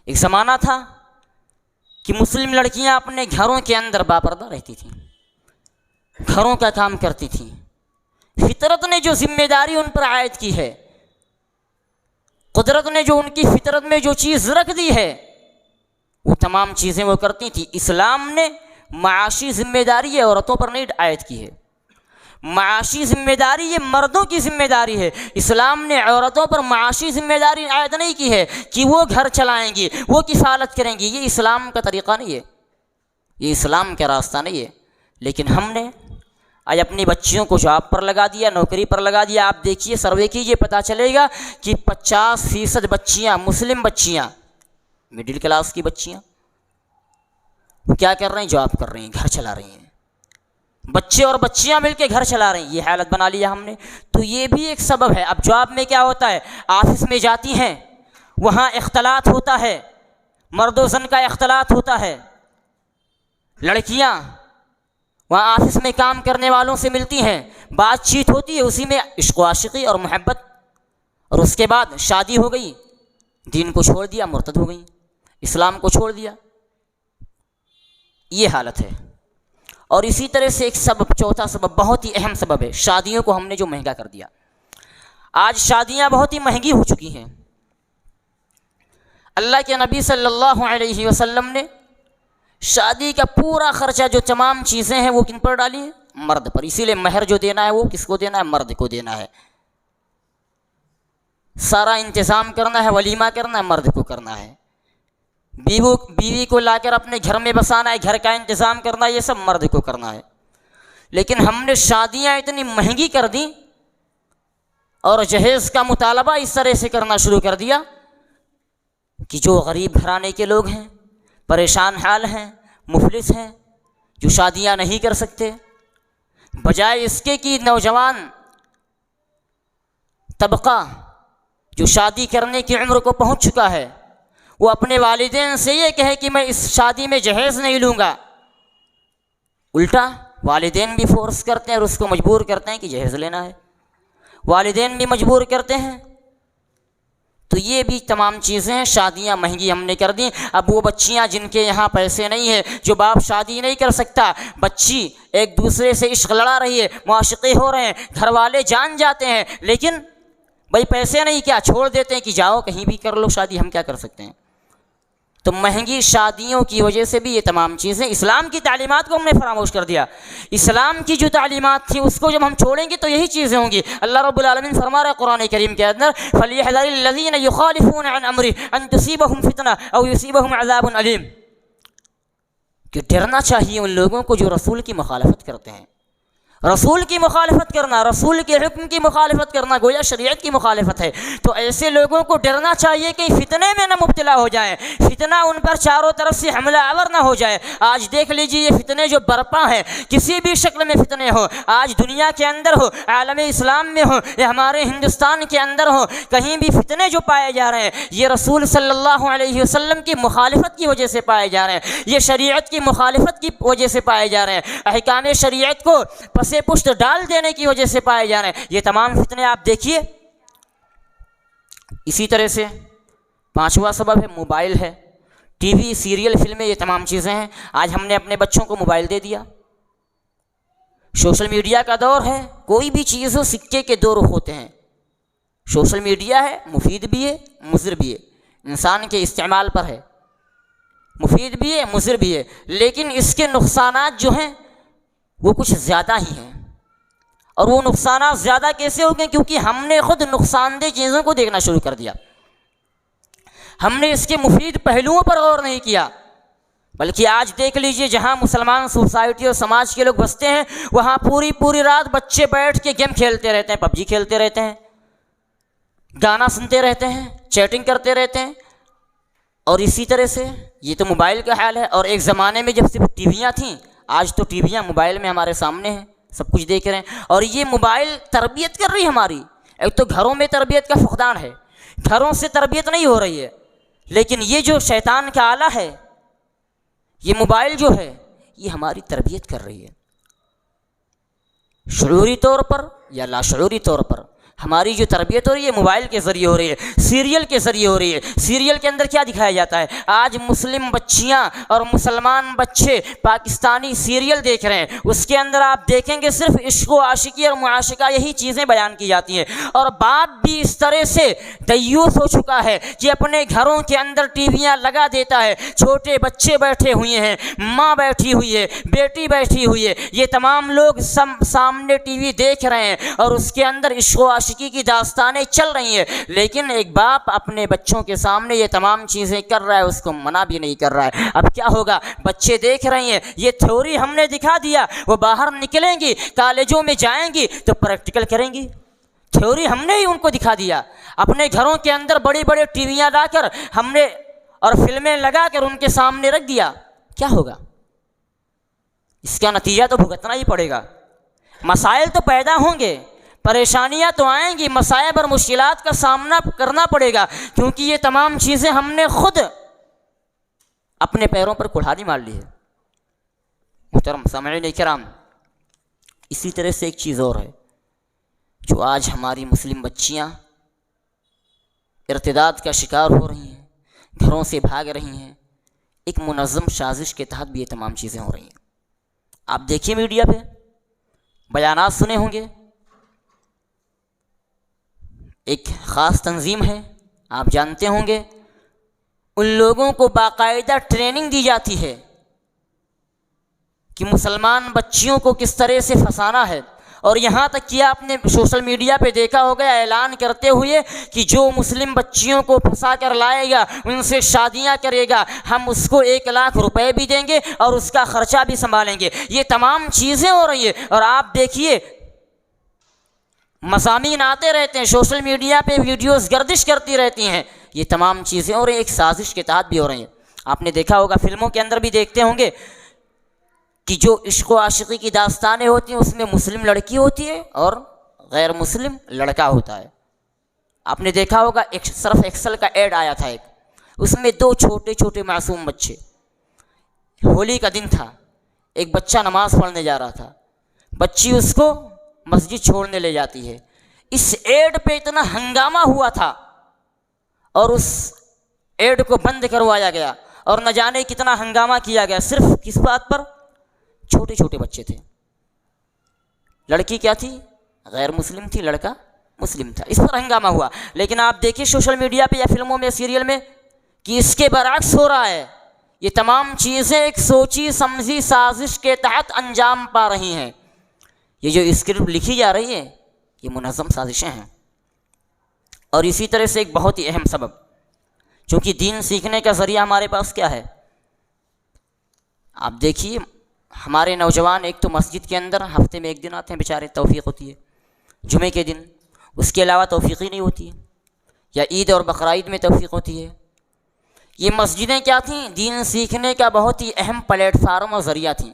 ایک زمانہ تھا کہ مسلم لڑکیاں اپنے گھروں کے اندر باپردہ رہتی تھیں, گھروں کا کام کرتی تھیں. فطرت نے جو ذمہ داری ان پر عائد کی ہے, قدرت نے جو ان کی فطرت میں جو چیز رکھ دی ہے, وہ تمام چیزیں وہ کرتی تھیں. اسلام نے معاشی ذمہ داری یہ عورتوں پر نہیں عائد کی ہے. معاشی ذمہ داری یہ مردوں کی ذمہ داری ہے. اسلام نے عورتوں پر معاشی ذمہ داری عائد نہیں کی ہے کہ وہ گھر چلائیں گی, وہ کفالت کریں گی. یہ اسلام کا طریقہ نہیں ہے, یہ اسلام کا راستہ نہیں ہے. لیکن ہم نے آج اپنی بچیوں کو جاب پر لگا دیا, نوکری پر لگا دیا. آپ دیکھیے, سروے کیجیے, پتہ چلے گا کہ 50% بچیاں, مسلم بچیاں, مڈل کلاس کی بچیاں, وہ کیا کر رہی ہیں, جاب کر رہی ہیں, گھر چلا رہی ہیں. بچے اور بچیاں مل کے گھر چلا رہی ہیں. یہ حالت بنا لیا ہم نے, تو یہ بھی ایک سبب ہے. اب جاب میں کیا ہوتا ہے, آفس میں جاتی ہیں, وہاں اختلاط ہوتا ہے, مرد و زن کا اختلاط ہوتا ہے. لڑکیاں وہاں آفس میں کام کرنے والوں سے ملتی ہیں, بات چیت ہوتی ہے, اسی میں عشق و عاشقی اور محبت, اور اس کے بعد شادی ہو گئی, دین کو چھوڑ دیا, مرتد ہو گئی, اسلام کو چھوڑ دیا. یہ حالت ہے. اور اسی طرح سے ایک سبب, چوتھا سبب, بہت ہی اہم سبب ہے, شادیوں کو ہم نے جو مہنگا کر دیا. آج شادیاں بہت ہی مہنگی ہو چکی ہیں. اللہ کے نبی صلی اللہ علیہ وسلم نے شادی کا پورا خرچہ, جو تمام چیزیں ہیں, وہ کن پر ڈالی ہیں, مرد پر. اسی لیے مہر جو دینا ہے وہ کس کو دینا ہے, مرد کو دینا ہے. سارا انتظام کرنا ہے, ولیمہ کرنا ہے, مرد کو کرنا ہے. بیوی کو لا کر اپنے گھر میں بسانا ہے, گھر کا انتظام کرنا ہے, یہ سب مرد کو کرنا ہے. لیکن ہم نے شادیاں اتنی مہنگی کر دیں اور جہیز کا مطالبہ اس طرح سے کرنا شروع کر دیا کہ جو غریب گھرانے کے لوگ ہیں, پریشان حال ہیں, مفلس ہیں, جو شادیاں نہیں کر سکتے, بجائے اس کے کہ نوجوان طبقہ جو شادی کرنے کی عمر کو پہنچ چکا ہے, وہ اپنے والدین سے یہ کہے کہ میں اس شادی میں جہیز نہیں لوں گا, الٹا والدین بھی فورس کرتے ہیں اور اس کو مجبور کرتے ہیں کہ جہیز لینا ہے. والدین بھی مجبور کرتے ہیں. تو یہ بھی تمام چیزیں ہیں, شادیاں مہنگی ہم نے کر دیں. اب وہ بچیاں جن کے یہاں پیسے نہیں ہیں, جو باپ شادی نہیں کر سکتا, بچی ایک دوسرے سے عشق لڑا رہی ہے, معاشقے ہو رہے ہیں, گھر والے جان جاتے ہیں, لیکن بھائی پیسے نہیں, کیا چھوڑ دیتے ہیں کہ جاؤ کہیں بھی کر لو شادی, ہم کیا کر سکتے ہیں. تو مہنگی شادیوں کی وجہ سے بھی یہ تمام چیزیں, اسلام کی تعلیمات کو ہم نے فراموش کر دیا. اسلام کی جو تعلیمات تھی اس کو جب ہم چھوڑیں گے تو یہی چیزیں ہوں گی. اللہ رب العالمین فرما رہا ہے قرآن کریم کے اندر, فَلْيَحْذَرِ الَّذِينَ يُخَالِفُونَ عَنْ أَمْرِهِ أَن تُصِيبَهُمْ فِتْنَةٌ أَوْ يُصِيبَهُمْ عَذَابٌ أَلِيمٌ. کہ ڈرنا چاہیے ان لوگوں کو جو رسول کی مخالفت کرتے ہیں, رسول کی مخالفت کرنا، رسول کے حکم کی مخالفت کرنا گویا شریعت کی مخالفت ہے۔ تو ایسے لوگوں کو ڈرنا چاہیے کہ فتنے میں نہ مبتلا ہو جائیں، فتنہ ان پر چاروں طرف سے حملہ آور نہ ہو جائے۔ آج دیکھ لیجیے یہ فتنے جو برپا ہیں، کسی بھی شکل میں فتنے ہو، آج دنیا کے اندر ہو، عالم اسلام میں ہو یا ہمارے ہندوستان کے اندر ہو، کہیں بھی فتنے جو پائے جا رہے ہیں یہ رسول صلی اللہ علیہ وسلم کی مخالفت کی وجہ سے پائے جا رہے ہیں، یہ شریعت کی مخالفت کی وجہ سے پائے جا رہے ہیں، احکام شریعت کو پس پشت ڈال دینے کی وجہ سے پائے جا رہے ہیں۔ یہ تمام فتنے آپ دیکھیے۔ اسی طرح سے پانچواں سبب ہے موبائل ہے، ٹی وی، سیریل، فلمیں، یہ تمام چیزیں ہیں۔ آج ہم نے اپنے بچوں کو موبائل دے دیا، سوشل میڈیا کا دور ہے، کوئی بھی چیز ہو سکے کے دو رخ ہوتے ہیں۔ سوشل میڈیا ہے، مفید بھی ہے مضر بھی ہے، انسان کے استعمال پر ہے، مفید بھی ہے مضر بھی ہے، لیکن اس کے نقصانات جو ہیں وہ کچھ زیادہ ہی ہیں۔ اور وہ نقصانات زیادہ کیسے ہو گئے؟ کیونکہ ہم نے خود نقصان دہ چیزوں کو دیکھنا شروع کر دیا، ہم نے اس کے مفید پہلوؤں پر غور نہیں کیا۔ بلکہ آج دیکھ لیجئے جہاں مسلمان سوسائٹی اور سماج کے لوگ بستے ہیں وہاں پوری رات بچے بیٹھ کے گیم کھیلتے رہتے ہیں، پب جی کھیلتے رہتے ہیں، گانا سنتے رہتے ہیں، چیٹنگ کرتے رہتے ہیں، اور اسی طرح سے یہ تو موبائل کا حال ہے۔ اور ایک زمانے میں جب صرف ٹی ویاں تھیں، آج تو ٹی ویاں موبائل میں ہمارے سامنے ہیں، سب کچھ دیکھ رہے ہیں۔ اور یہ موبائل تربیت کر رہی ہے ہماری۔ ایک تو گھروں میں تربیت کا فقدان ہے، گھروں سے تربیت نہیں ہو رہی ہے، لیکن یہ جو شیطان کا آلہ ہے، یہ موبائل جو ہے، یہ ہماری تربیت کر رہی ہے، شعوری طور پر یا لاشعوری طور پر۔ ہماری جو تربیت ہو رہی ہے موبائل کے ذریعے ہو رہی ہے، سیریل کے ذریعے ہو رہی ہے۔ سیریل کے اندر کیا دکھایا جاتا ہے؟ آج مسلم بچیاں اور مسلمان بچے پاکستانی سیریل دیکھ رہے ہیں، اس کے اندر آپ دیکھیں گے صرف عشق و عاشقی اور معاشقہ یہی چیزیں بیان کی جاتی ہیں۔ اور باپ بھی اس طرح سے دیوس ہو چکا ہے کہ اپنے گھروں کے اندر ٹی ویاں لگا دیتا ہے، چھوٹے بچے بیٹھے ہوئے ہیں، ماں بیٹھی ہوئی ہے، بیٹی بیٹھی ہوئی ہے، یہ تمام لوگ سامنے ٹی وی دیکھ رہے ہیں اور اس کے اندر عشق و عاشقی کی داستانیں چل رہی ہیں، لیکن ایک باپ اپنے بچوں کے سامنے یہ تمام چیزیں کر رہا ہے، اس کو منع بھی نہیں کر رہا ہے۔ اب کیا ہوگا؟ بچے دیکھ رہے ہیں، یہ تھیوری ہم نے دکھا دیا، وہ باہر نکلیں گی، کالجوں میں جائیں گی تو پریکٹیکل کریں گی۔ تھیوری ہم نے ہی ان کو دکھا دیا، اپنے گھروں کے اندر بڑی بڑی ٹی ویاں لا کر ہم نے اور فلمیں لگا کر ان کے سامنے رکھ دیا۔ کیا ہوگا؟ اس کا نتیجہ تو بھگتنا ہی پڑے گا۔ مسائل تو پیدا ہوں گے، پریشانیاں تو آئیں گی، مصائب اور مشکلات کا سامنا کرنا پڑے گا، کیونکہ یہ تمام چیزیں ہم نے خود اپنے پیروں پر کلہاڑی مار لی ہے۔ محترم سامعین کرام، اسی طرح سے ایک چیز اور ہے جو آج ہماری مسلم بچیاں ارتداد کا شکار ہو رہی ہیں، گھروں سے بھاگ رہی ہیں، ایک منظم سازش کے تحت بھی یہ تمام چیزیں ہو رہی ہیں۔ آپ دیکھیے میڈیا پہ بیانات سنے ہوں گے، ایک خاص تنظیم ہے، آپ جانتے ہوں گے، ان لوگوں کو باقاعدہ ٹریننگ دی جاتی ہے کہ مسلمان بچیوں کو کس طرح سے پھنسانا ہے، اور یہاں تک کہ آپ نے سوشل میڈیا پہ دیکھا ہوگا اعلان کرتے ہوئے کہ جو مسلم بچیوں کو پھنسا کر لائے گا، ان سے شادیاں کرے گا، ہم اس کو 1,00,000 روپے بھی دیں گے اور اس کا خرچہ بھی سنبھالیں گے۔ یہ تمام چیزیں ہو رہی ہیں، اور آپ دیکھیے مضامین آتے رہتے ہیں، سوشل میڈیا پہ ویڈیوز گردش کرتی رہتی ہیں، یہ تمام چیزیں اور ایک سازش کے تحت بھی ہو رہی ہیں۔ آپ نے دیکھا ہوگا فلموں کے اندر بھی دیکھتے ہوں گے کہ جو عشق و عاشقی کی داستانیں ہوتی ہیں اس میں مسلم لڑکی ہوتی ہے اور غیر مسلم لڑکا ہوتا ہے۔ آپ نے دیکھا ہوگا ایک سرف ایکسل کا ایڈ آیا تھا، ایک اس میں 2 چھوٹے چھوٹے معصوم بچے، ہولی کا دن تھا، ایک بچہ نماز پڑھنے جا رہا تھا، بچی اس کو مسجد چھوڑنے لے جاتی ہے۔ اس ایڈ پہ اتنا ہنگامہ ہوا تھا اور اس ایڈ کو بند کروایا گیا، اور نہ جانے کتنا ہنگامہ کیا گیا، صرف کس بات پر؟ چھوٹے چھوٹے بچے تھے، لڑکی کیا تھی؟ غیر مسلم تھی، لڑکا مسلم تھا، اس پر ہنگامہ ہوا۔ لیکن آپ دیکھیے سوشل میڈیا پہ یا فلموں میں، سیریل میں، کہ اس کے برعکس ہو رہا ہے۔ یہ تمام چیزیں ایک سوچی سمجھی سازش کے تحت انجام پا رہی ہیں۔ یہ جو اسکرپٹ لکھی جا رہی ہے یہ منظم سازشیں ہیں۔ اور اسی طرح سے ایک بہت ہی اہم سبب، چونکہ دین سیکھنے کا ذریعہ ہمارے پاس کیا ہے؟ آپ دیکھیے ہمارے نوجوان ایک تو مسجد کے اندر ہفتے میں ایک دن آتے ہیں بیچارے، توفیق ہوتی ہے جمعے کے دن، اس کے علاوہ توفیق ہی نہیں ہوتی ہے، یا عید اور بقرعید میں توفیق ہوتی ہے۔ یہ مسجدیں کیا تھیں؟ دین سیکھنے کا بہت ہی اہم پلیٹ فارم اور ذریعہ تھیں،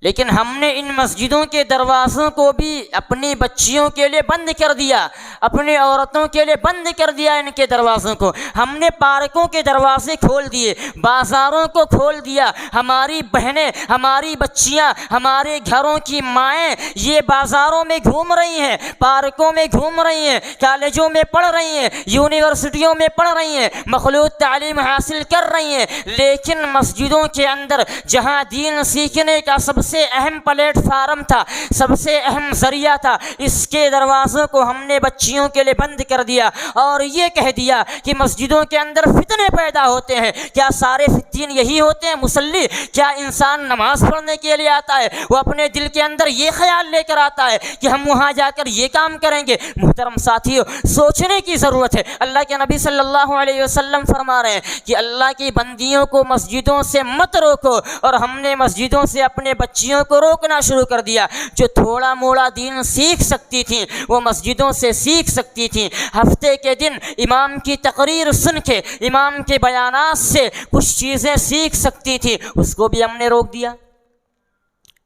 لیکن ہم نے ان مسجدوں کے دروازوں کو بھی اپنی بچیوں کے لیے بند کر دیا، اپنی عورتوں کے لیے بند کر دیا ان کے دروازوں کو۔ ہم نے پارکوں کے دروازے کھول دیے، بازاروں کو کھول دیا۔ ہماری بہنیں، ہماری بچیاں، ہمارے گھروں کی مائیں یہ بازاروں میں گھوم رہی ہیں، پارکوں میں گھوم رہی ہیں، کالجوں میں پڑھ رہی ہیں، یونیورسٹیوں میں پڑھ رہی ہیں، مخلوط تعلیم حاصل کر رہی ہیں، لیکن مسجدوں کے اندر جہاں دین سیکھنے کا سب سے اہم پلیٹ فارم تھا، سب سے اہم ذریعہ تھا، اس کے دروازوں کو ہم نے بچیوں کے لیے بند کر دیا اور یہ کہہ دیا کہ مسجدوں کے اندر فتنے پیدا ہوتے ہیں۔ کیا سارے فتین یہی ہوتے ہیں مصلی؟ کیا انسان نماز پڑھنے کے لیے آتا ہے وہ اپنے دل کے اندر یہ خیال لے کر آتا ہے کہ ہم وہاں جا کر یہ کام کریں گے؟ محترم ساتھیو، سوچنے کی ضرورت ہے۔ اللہ کے نبی صلی اللہ علیہ وسلم فرما رہے ہیں کہ اللہ کی بندیوں کو مسجدوں سے مت روکو، اور ہم نے مسجدوں سے اپنے بچیوں کو روکنا شروع کر دیا۔ جو تھوڑا موڑا دین سیکھ سکتی تھیں وہ مسجدوں سے سیکھ سکتی تھیں، ہفتے کے دن امام کی تقریر سن کے، امام کے بیانات سے کچھ چیزیں سیکھ سکتی تھیں، اس کو بھی ہم نے روک دیا۔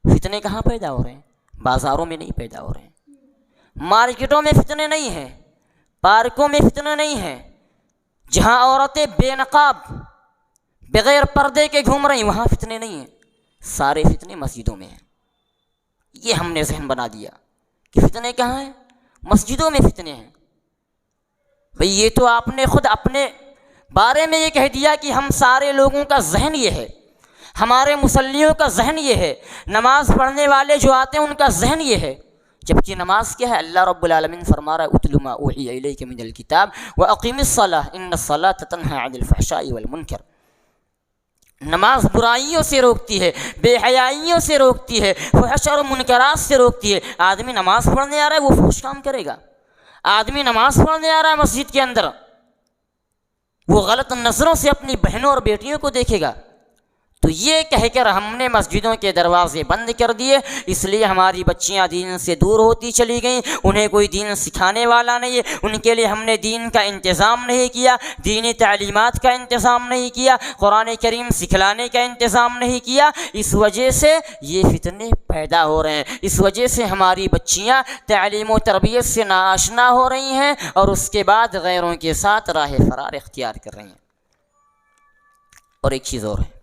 فتنے کہاں پیدا ہو رہے ہیں؟ بازاروں میں نہیں پیدا ہو رہے ہیں، مارکیٹوں میں فتنے نہیں ہیں، پارکوں میں فتنے نہیں ہیں، جہاں عورتیں بے نقاب بغیر پردے کے گھوم رہی وہاں فتنے نہیں ہیں، سارے فتنے مسجدوں میں ہیں۔ یہ ہم نے ذہن بنا دیا کہ فتنے کہاں ہیں؟ مسجدوں میں فتنے ہیں۔ بھئی یہ تو آپ نے خود اپنے بارے میں یہ کہہ دیا کہ ہم سارے لوگوں کا ذہن یہ ہے، ہمارے مصلیوں کا ذہن یہ ہے، نماز پڑھنے والے جو آتے ہیں ان کا ذہن یہ ہے، جبکہ نماز کیا ہے؟ اللہ رب العالمین فرما رہا ہے اتل ما اوحی الیک من الکتاب واقیم الصلاۃ ان الصلاۃ تنہی عن الفحشاء والمنکر۔ نماز برائیوں سے روکتی ہے، بے حیائیوں سے روکتی ہے، فحش اور منکرات سے روکتی ہے۔ آدمی نماز پڑھنے آ رہا ہے وہ فحش کام کرے گا، آدمی نماز پڑھنے آ رہا ہے مسجد کے اندر وہ غلط نظروں سے اپنی بہنوں اور بیٹیوں کو دیکھے گا۔ تو یہ کہہ کر ہم نے مسجدوں کے دروازے بند کر دیے، اس لیے ہماری بچیاں دین سے دور ہوتی چلی گئیں، انہیں کوئی دین سکھانے والا نہیں ہے، ان کے لیے ہم نے دین کا انتظام نہیں کیا، دینی تعلیمات کا انتظام نہیں کیا، قرآن کریم سکھلانے کا انتظام نہیں کیا۔ اس وجہ سے یہ فتنے پیدا ہو رہے ہیں، اس وجہ سے ہماری بچیاں تعلیم و تربیت سے ناآشنا ہو رہی ہیں اور اس کے بعد غیروں کے ساتھ راہ فرار اختیار کر رہی ہیں۔ اور ایک چیز اور ہے،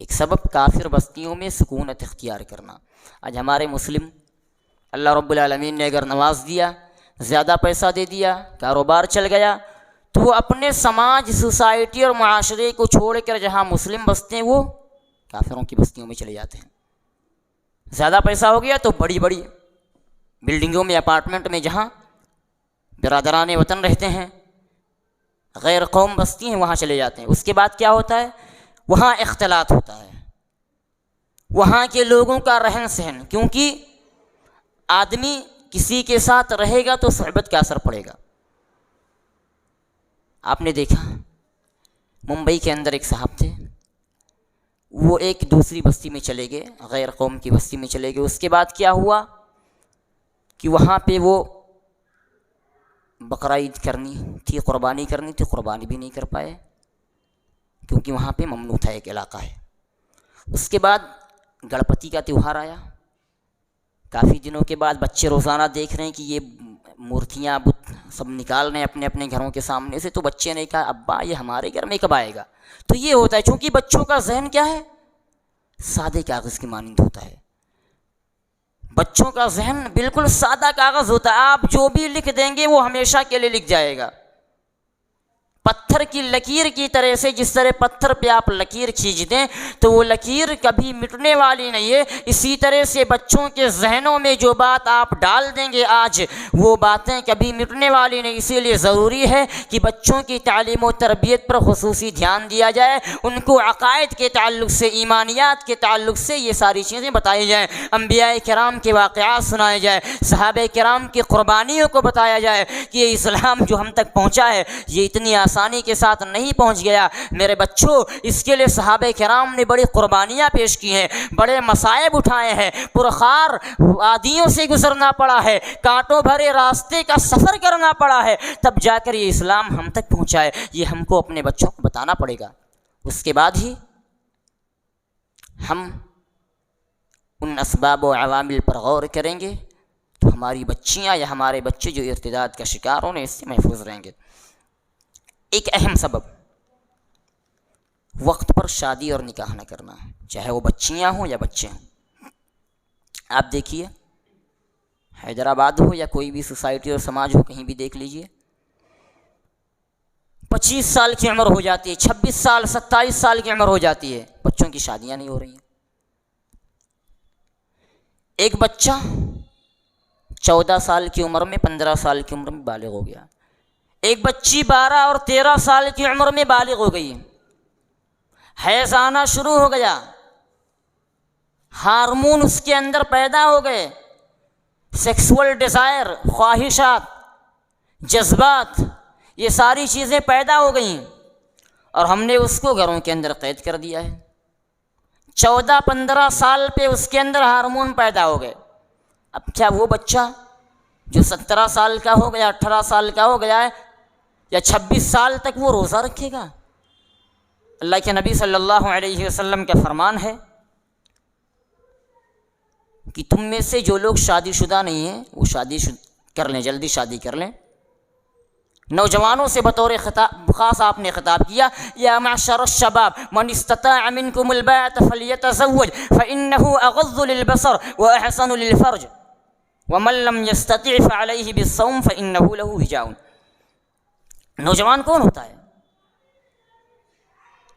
ایک سبب کافر بستیوں میں سکونت اختیار کرنا۔ آج ہمارے مسلم، اللہ رب العالمین نے اگر نواز دیا، زیادہ پیسہ دے دیا، کاروبار چل گیا، تو وہ اپنے سماج، سوسائٹی اور معاشرے کو چھوڑ کر جہاں مسلم بستے ہیں وہ کافروں کی بستیوں میں چلے جاتے ہیں۔ زیادہ پیسہ ہو گیا تو بڑی بڑی بلڈنگوں میں، اپارٹمنٹ میں جہاں برادران وطن رہتے ہیں، غیر قوم بستی ہیں، وہاں چلے جاتے ہیں۔ اس کے بعد کیا ہوتا ہے؟ وہاں اختلاط ہوتا ہے، وہاں کے لوگوں کا رہن سہن، کیونکہ آدمی کسی کے ساتھ رہے گا تو صحبت کا اثر پڑے گا۔ آپ نے دیکھا ممبئی کے اندر ایک صاحب تھے، وہ ایک دوسری بستی میں چلے گئے، غیر قوم کی بستی میں چلے گئے۔ اس کے بعد کیا ہوا کہ وہاں پہ وہ بقرعید کرنی تھی، قربانی کرنی تھی، قربانی بھی نہیں کر پائے کیونکہ وہاں پہ ممنوع تھا، ایک علاقہ ہے۔ اس کے بعد گڑپتی کا تیوہار آیا، کافی دنوں کے بعد بچے روزانہ دیکھ رہے ہیں کہ یہ مورتیاں، بت سب نکال رہے ہیں اپنے اپنے گھروں کے سامنے سے، تو بچے نے کہا ابا یہ ہمارے گھر میں کب آئے گا؟ تو یہ ہوتا ہے، چونکہ بچوں کا ذہن کیا ہے؟ سادے کاغذ کی مانند ہوتا ہے، بچوں کا ذہن بالکل سادہ کاغذ ہوتا ہے، آپ جو بھی لکھ دیں گے وہ ہمیشہ کے لیے لکھ جائے گا، پتھر کی لکیر کی طرح سے۔ جس طرح پتھر پہ آپ لکیر کھینچ دیں تو وہ لکیر کبھی مٹنے والی نہیں ہے، اسی طرح سے بچوں کے ذہنوں میں جو بات آپ ڈال دیں گے آج، وہ باتیں کبھی مٹنے والی نہیں۔ اسی لیے ضروری ہے کہ بچوں کی تعلیم و تربیت پر خصوصی دھیان دیا جائے، ان کو عقائد کے تعلق سے، ایمانیات کے تعلق سے یہ ساری چیزیں بتائی جائیں، انبیاء کرام کے واقعات سنائے جائیں، صحابہ کرام کی قربانیوں کو بتایا جائے کہ یہ اسلام جو ہم تک پہنچا ہے یہ اتنی آسان آسانی کے ساتھ نہیں پہنچ گیا۔ میرے بچوں، اس کے لیے صحابہ کرام نے بڑی قربانیاں پیش کی ہیں، بڑے مصائب اٹھائے ہیں، پرخار وادیوں سے گزرنا پڑا ہے، کانٹوں بھرے راستے کا سفر کرنا پڑا ہے، تب جا کر یہ اسلام ہم تک پہنچا ہے۔ یہ ہم کو اپنے بچوں کو بتانا پڑے گا، اس کے بعد ہی ہم ان اسباب و عوامل پر غور کریں گے تو ہماری بچیاں یا ہمارے بچے جو ارتداد کا شکار ہونے اس سے محفوظ رہیں گے۔ ایک اہم سبب وقت پر شادی اور نکاح نہ کرنا، چاہے وہ بچیاں ہوں یا بچے ہوں۔ آپ دیکھیے، حیدرآباد ہو یا کوئی بھی سوسائٹی اور سماج ہو، کہیں بھی دیکھ لیجئے، 25 سال کی عمر ہو جاتی ہے، 26 سال 27 سال کی عمر ہو جاتی ہے، بچوں کی شادیاں نہیں ہو رہی ہیں۔ ایک بچہ 14 سال کی عمر میں، 15 سال کی عمر میں بالغ ہو گیا، ایک بچی 12 اور 13 سال کی عمر میں بالغ ہو گئی، حیض آنا شروع ہو گیا، ہارمون اس کے اندر پیدا ہو گئے، سیکسول ڈیزائر، خواہشات، جذبات، یہ ساری چیزیں پیدا ہو گئیں، اور ہم نے اس کو گھروں کے اندر قید کر دیا ہے۔ 14-15 سال پہ اس کے اندر ہارمون پیدا ہو گئے۔ اب کیا وہ بچہ جو 17 سال کا ہو گیا، 18 سال کا ہو گیا ہے، یا 26 سال تک وہ روزہ رکھے گا؟ اللہ کے نبی صلی اللہ علیہ وسلم کا فرمان ہے کہ تم میں سے جو لوگ شادی شدہ نہیں ہیں وہ شادی کر لیں، جلدی شادی کر لیں۔ نوجوانوں سے بطور خاص آپ نے خطاب کیا، یا معشر الشباب من استطاع منکم الباءۃ فلیتزوج فإنه اغض للبصر واحسن للفرج ومن لم يستطع فعليه بالصوم فإنه له وجاء۔ نوجوان کون ہوتا ہے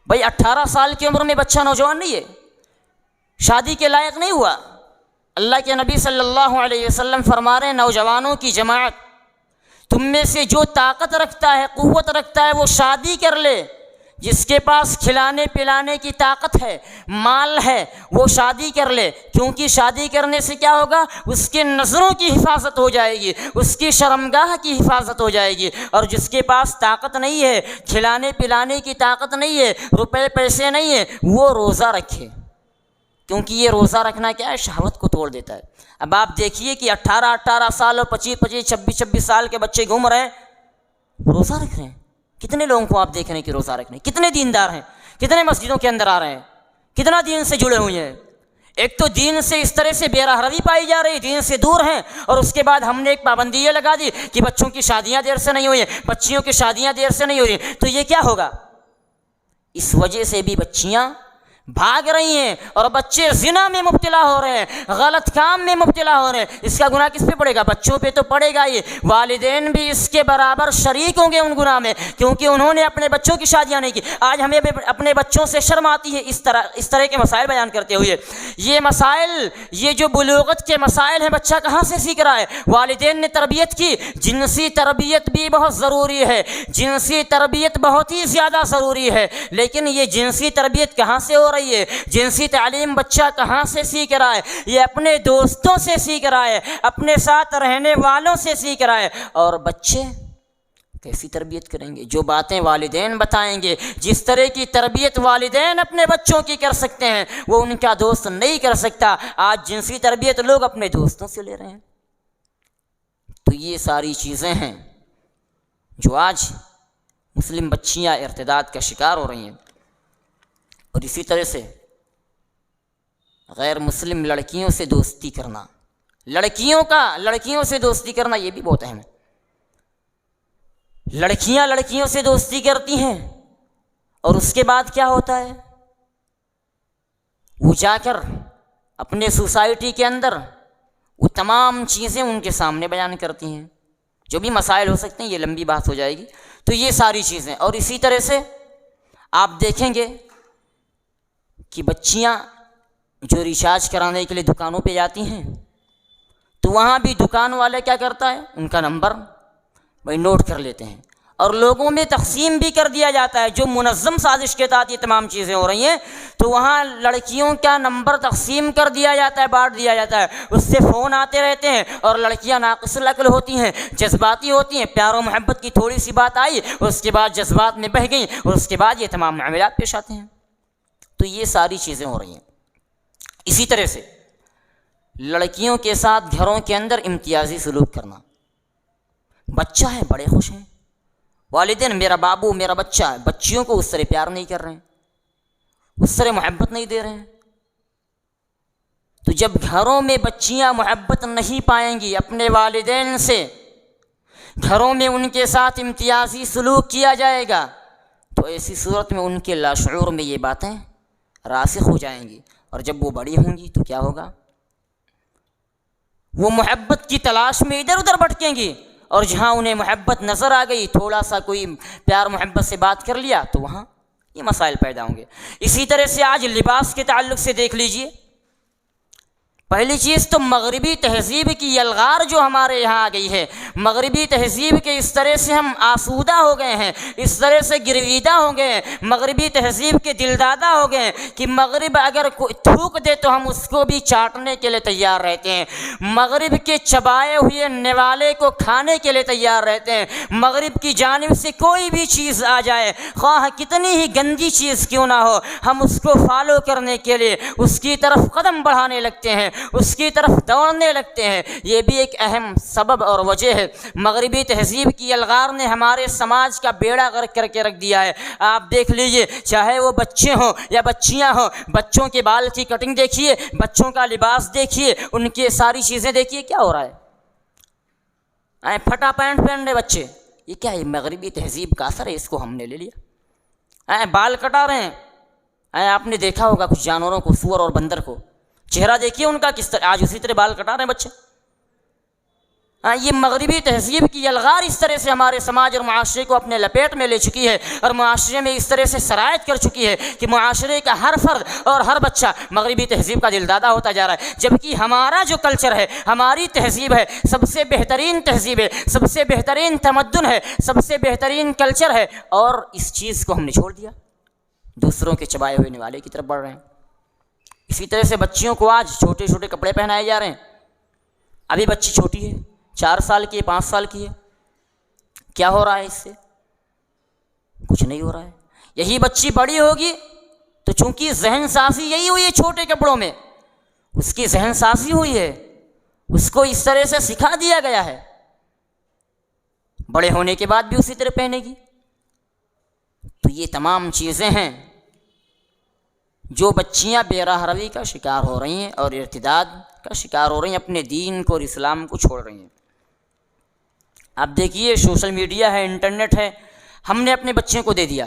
بھائی؟ 18 سال کی عمر میں بچہ نوجوان نہیں ہے، شادی کے لائق نہیں ہوا۔ اللہ کے نبی صلی اللہ علیہ وسلم فرما رہے ہیں، نوجوانوں کی جماعت، تم میں سے جو طاقت رکھتا ہے، قوت رکھتا ہے، وہ شادی کر لے۔ جس کے پاس کھلانے پلانے کی طاقت ہے، مال ہے، وہ شادی کر لے، کیونکہ شادی کرنے سے کیا ہوگا؟ اس کے نظروں کی حفاظت ہو جائے گی، اس کی شرمگاہ کی حفاظت ہو جائے گی۔ اور جس کے پاس طاقت نہیں ہے، کھلانے پلانے کی طاقت نہیں ہے، روپے پیسے نہیں ہے، وہ روزہ رکھے، کیونکہ یہ روزہ رکھنا کیا ہے؟ شہوت کو توڑ دیتا ہے۔ اب آپ دیکھیے کہ 18 سال اور 25 26 سال کے بچے گھوم رہے ہیں، روزہ رکھ رہے ہیں۔ کتنے لوگوں کو آپ دیکھ رہے ہیں کہ روزہ رکھ رہے ہیں؟ کتنے دیندار ہیں؟ کتنے مسجدوں کے اندر آ رہے ہیں؟ کتنا دین سے جڑے ہوئے ہیں؟ ایک تو دین سے اس طرح سے بے راہ روی پائی جا رہی ہے، دین سے دور ہیں، اور اس کے بعد ہم نے ایک پابندی یہ لگا دی کہ بچوں کی شادیاں دیر سے نہیں ہوئی ہیں، بچیوں کی شادیاں دیر سے نہیں ہو رہی ہیں۔ تو یہ کیا ہوگا؟ اس وجہ سے بھی بچیاں بھاگ رہی ہیں اور بچے زنا میں مبتلا ہو رہے ہیں، غلط کام میں مبتلا ہو رہے ہیں۔ اس کا گناہ کس پہ پڑے گا؟ بچوں پہ تو پڑے گا ہی، والدین بھی اس کے برابر شریک ہوں گے ان گناہ میں، کیونکہ انہوں نے اپنے بچوں کی شادیاں نہیں کی۔ آج ہمیں اپنے بچوں سے شرم آتی ہے اس طرح کے مسائل بیان کرتے ہوئے۔ یہ مسائل، یہ جو بلوغت کے مسائل ہیں، بچہ کہاں سے سیکھ رہا ہے؟ والدین نے تربیت کی۔ جنسی تربیت بھی بہت ضروری ہے، جنسی تربیت بہت ہی زیادہ ضروری ہے، لیکن یہ جنسی تربیت کہاں سے ہو رہی ہے؟ جنسی تعلیم بچہ کہاں سے سیکھ رہا ہے؟ یہ اپنے دوستوں سے سیکھ رہا ہے، اپنے ساتھ رہنے والوں سے سیکھ رہا ہے۔ اور بچے کیسی تربیت کریں گے؟ جو باتیں والدین بتائیں گے، جس طرح کی تربیت والدین اپنے بچوں کی کر سکتے ہیں، وہ ان کا دوست نہیں کر سکتا۔ آج جنسی تربیت لوگ اپنے دوستوں سے لے رہے ہیں۔ تو یہ ساری چیزیں ہیں جو آج مسلم بچیاں ارتداد کا شکار ہو رہی ہیں۔ اور اسی طرح سے غیر مسلم لڑکیوں سے دوستی کرنا، لڑکیوں سے دوستی کرنا، یہ بھی بہت اہم ہے۔ لڑکیاں لڑکیوں سے دوستی کرتی ہیں، اور اس کے بعد کیا ہوتا ہے؟ وہ جا کر اپنے سوسائٹی کے اندر وہ تمام چیزیں ان کے سامنے بیان کرتی ہیں، جو بھی مسائل ہو سکتے ہیں، یہ لمبی بات ہو جائے گی۔ تو یہ ساری چیزیں، اور اسی طرح سے آپ دیکھیں گے کہ بچیاں جو ریچارج کرانے کے لیے دکانوں پہ جاتی ہیں، تو وہاں بھی دکان والا کیا کرتا ہے؟ ان کا نمبر بھائی نوٹ کر لیتے ہیں، اور لوگوں میں تقسیم بھی کر دیا جاتا ہے. جو منظم سازش کے تحت یہ تمام چیزیں ہو رہی ہیں تو وہاں لڑکیوں کا نمبر تقسیم کر دیا جاتا ہے, بانٹ دیا جاتا ہے. اس سے فون آتے رہتے ہیں اور لڑکیاں ناقص العقل ہوتی ہیں, جذباتی ہوتی ہیں. پیار و محبت کی تھوڑی سی بات آئی, اس کے بعد جذبات میں بہہ گئیں اور اس کے بعد یہ تمام معاملات پیش آتے ہیں. تو یہ ساری چیزیں ہو رہی ہیں. اسی طرح سے لڑکیوں کے ساتھ گھروں کے اندر امتیازی سلوک کرنا. بچہ ہے, بڑے خوش ہیں, والدین میرا بابو میرا بچہ ہے, بچیوں کو اس طرح پیار نہیں کر رہے ہیں, اس طرح محبت نہیں دے رہے ہیں. تو جب گھروں میں بچیاں محبت نہیں پائیں گی اپنے والدین سے, گھروں میں ان کے ساتھ امتیازی سلوک کیا جائے گا, تو ایسی صورت میں ان کے لاشعور میں یہ باتیں راسخ ہو جائیں گی. اور جب وہ بڑی ہوں گی تو کیا ہوگا؟ وہ محبت کی تلاش میں ادھر ادھر بھٹکیں گی, اور جہاں انہیں محبت نظر آ گئی, تھوڑا سا کوئی پیار محبت سے بات کر لیا, تو وہاں یہ مسائل پیدا ہوں گے. اسی طرح سے آج لباس کے تعلق سے دیکھ لیجئے. پہلی چیز تو مغربی تہذیب کی یلغار جو ہمارے یہاں آ گئی ہے, مغربی تہذیب کے اس طرح سے ہم آسودہ ہو گئے ہیں, اس طرح سے گرویدہ ہو گئے ہیں, مغربی تہذیب کے دلدادہ ہو گئے ہیں کہ مغرب اگر کوئی تھوک دے تو ہم اس کو بھی چاٹنے کے لیے تیار رہتے ہیں, مغرب کے چبائے ہوئے نوالے کو کھانے کے لیے تیار رہتے ہیں. مغرب کی جانب سے کوئی بھی چیز آ جائے, خواہ کتنی ہی گندی چیز کیوں نہ ہو, ہم اس کو فالو کرنے کے لیے اس کی طرف قدم بڑھانے لگتے ہیں, اس کی طرف دوڑنے لگتے ہیں. یہ بھی ایک اہم سبب اور وجہ ہے. مغربی تہذیب کی الغار نے ہمارے سماج کا بیڑا غرق کر کے رکھ دیا ہے. آپ دیکھ لیجئے, چاہے وہ بچے ہوں یا بچیاں ہوں, بچوں کے بال کی کٹنگ دیکھیے, بچوں کا لباس دیکھیے, ان کی ساری چیزیں دیکھیے, کیا ہو رہا ہے؟ پھٹا پینٹ پہن رہے بچے, یہ کیا ہے؟ مغربی تہذیب کا اثر ہے, اس کو ہم نے لے لیا. بال کٹا رہے ہیں, آپ نے دیکھا ہوگا کچھ جانوروں کو, سور اور بندر کو, چہرہ دیکھیے ان کا کس طرح, آج اسی طرح بال کٹا رہے ہیں بچے. یہ مغربی تہذیب کی الغار اس طرح سے ہمارے سماج اور معاشرے کو اپنے لپیٹ میں لے چکی ہے, اور معاشرے میں اس طرح سے سرایت کر چکی ہے کہ معاشرے کا ہر فرد اور ہر بچہ مغربی تہذیب کا دلدادہ ہوتا جا رہا ہے. جبکہ ہمارا جو کلچر ہے, ہماری تہذیب ہے, سب سے بہترین تہذیب ہے, سب سے بہترین تمدن ہے, سب سے بہترین کلچر ہے, اور اس چیز کو ہم نے چھوڑ دیا, دوسروں کے چبائے ہوئے نوالے کی طرف بڑھ رہے ہیں. اسی طرح سے بچیوں کو آج چھوٹے چھوٹے کپڑے پہنائے جا رہے ہیں. ابھی بچی چھوٹی ہے, 4 سال کی ہے, 5 سال کی ہے, کیا ہو رہا ہے اس سے؟ کچھ نہیں ہو رہا ہے. یہی بچی بڑی ہوگی تو چونکہ ذہن سازی یہی ہوئی ہے چھوٹے کپڑوں میں, اس کی ذہن سازی ہوئی ہے, اس کو اس طرح سے سکھا دیا گیا ہے, بڑے ہونے کے بعد بھی اسی طرح پہنے گی. تو یہ تمام چیزیں ہیں جو بچیاں بے راہ روی کا شکار ہو رہی ہیں اور ارتداد کا شکار ہو رہی ہیں, اپنے دین کو اور اسلام کو چھوڑ رہی ہیں. آپ دیکھیے, سوشل میڈیا ہے, انٹرنیٹ ہے, ہم نے اپنے بچے کو دے دیا,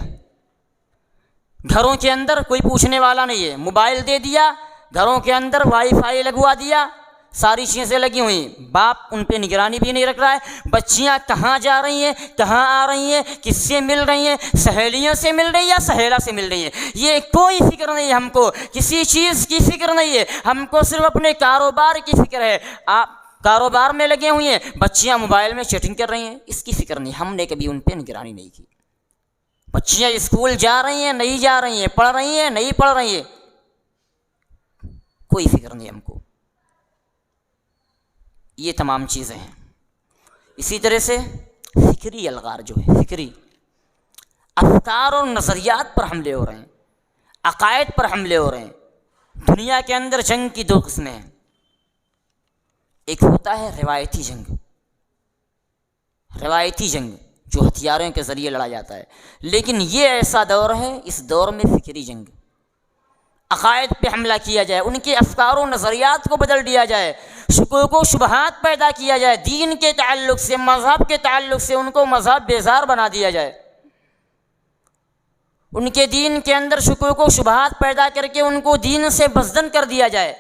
گھروں کے اندر کوئی پوچھنے والا نہیں ہے, موبائل دے دیا, گھروں کے اندر وائی فائی لگوا دیا, ساری چیزیں لگی ہوئی, باپ ان پہ نگرانی بھی نہیں رکھ رہا ہے. بچیاں کہاں جا رہی ہیں, کہاں آ رہی ہیں, کس سے مل رہی ہیں, سہیلیوں سے مل رہی ہیں یا سہیلا سے مل رہی ہیں, یہ کوئی فکر نہیں ہے. ہم کو کسی چیز کی فکر نہیں ہے, ہم کو صرف اپنے کاروبار کی فکر ہے. آپ کاروبار میں لگے ہوئے ہیں, بچیاں موبائل میں چیٹنگ کر رہی ہیں, اس کی فکر نہیں. ہم نے کبھی ان پہ نگرانی نہیں کی. بچیاں اسکول جا رہی ہیں, نہیں جا رہی ہیں, پڑھ رہی ہیں, نہیں پڑھ رہی ہیں, کوئی فکر نہیں ہم کو. یہ تمام چیزیں ہیں. اسی طرح سے فکری الغار جو ہے, فکری افکار اور نظریات پر حملے ہو رہے ہیں, عقائد پر حملے ہو رہے ہیں. دنیا کے اندر جنگ کی 2 قسمیں ہیں. ایک ہوتا ہے روایتی جنگ, روایتی جنگ جو ہتھیاروں کے ذریعے لڑا جاتا ہے. لیکن یہ ایسا دور ہے, اس دور میں فکری جنگ, عقائد پہ حملہ کیا جائے, ان کے افکار و نظریات کو بدل دیا جائے, شکوک و شبہات پیدا کیا جائے, دین کے تعلق سے, مذہب کے تعلق سے ان کو مذہب بیزار بنا دیا جائے, ان کے دین کے اندر شکوک و شبہات پیدا کر کے ان کو دین سے بزدل کر دیا جائے.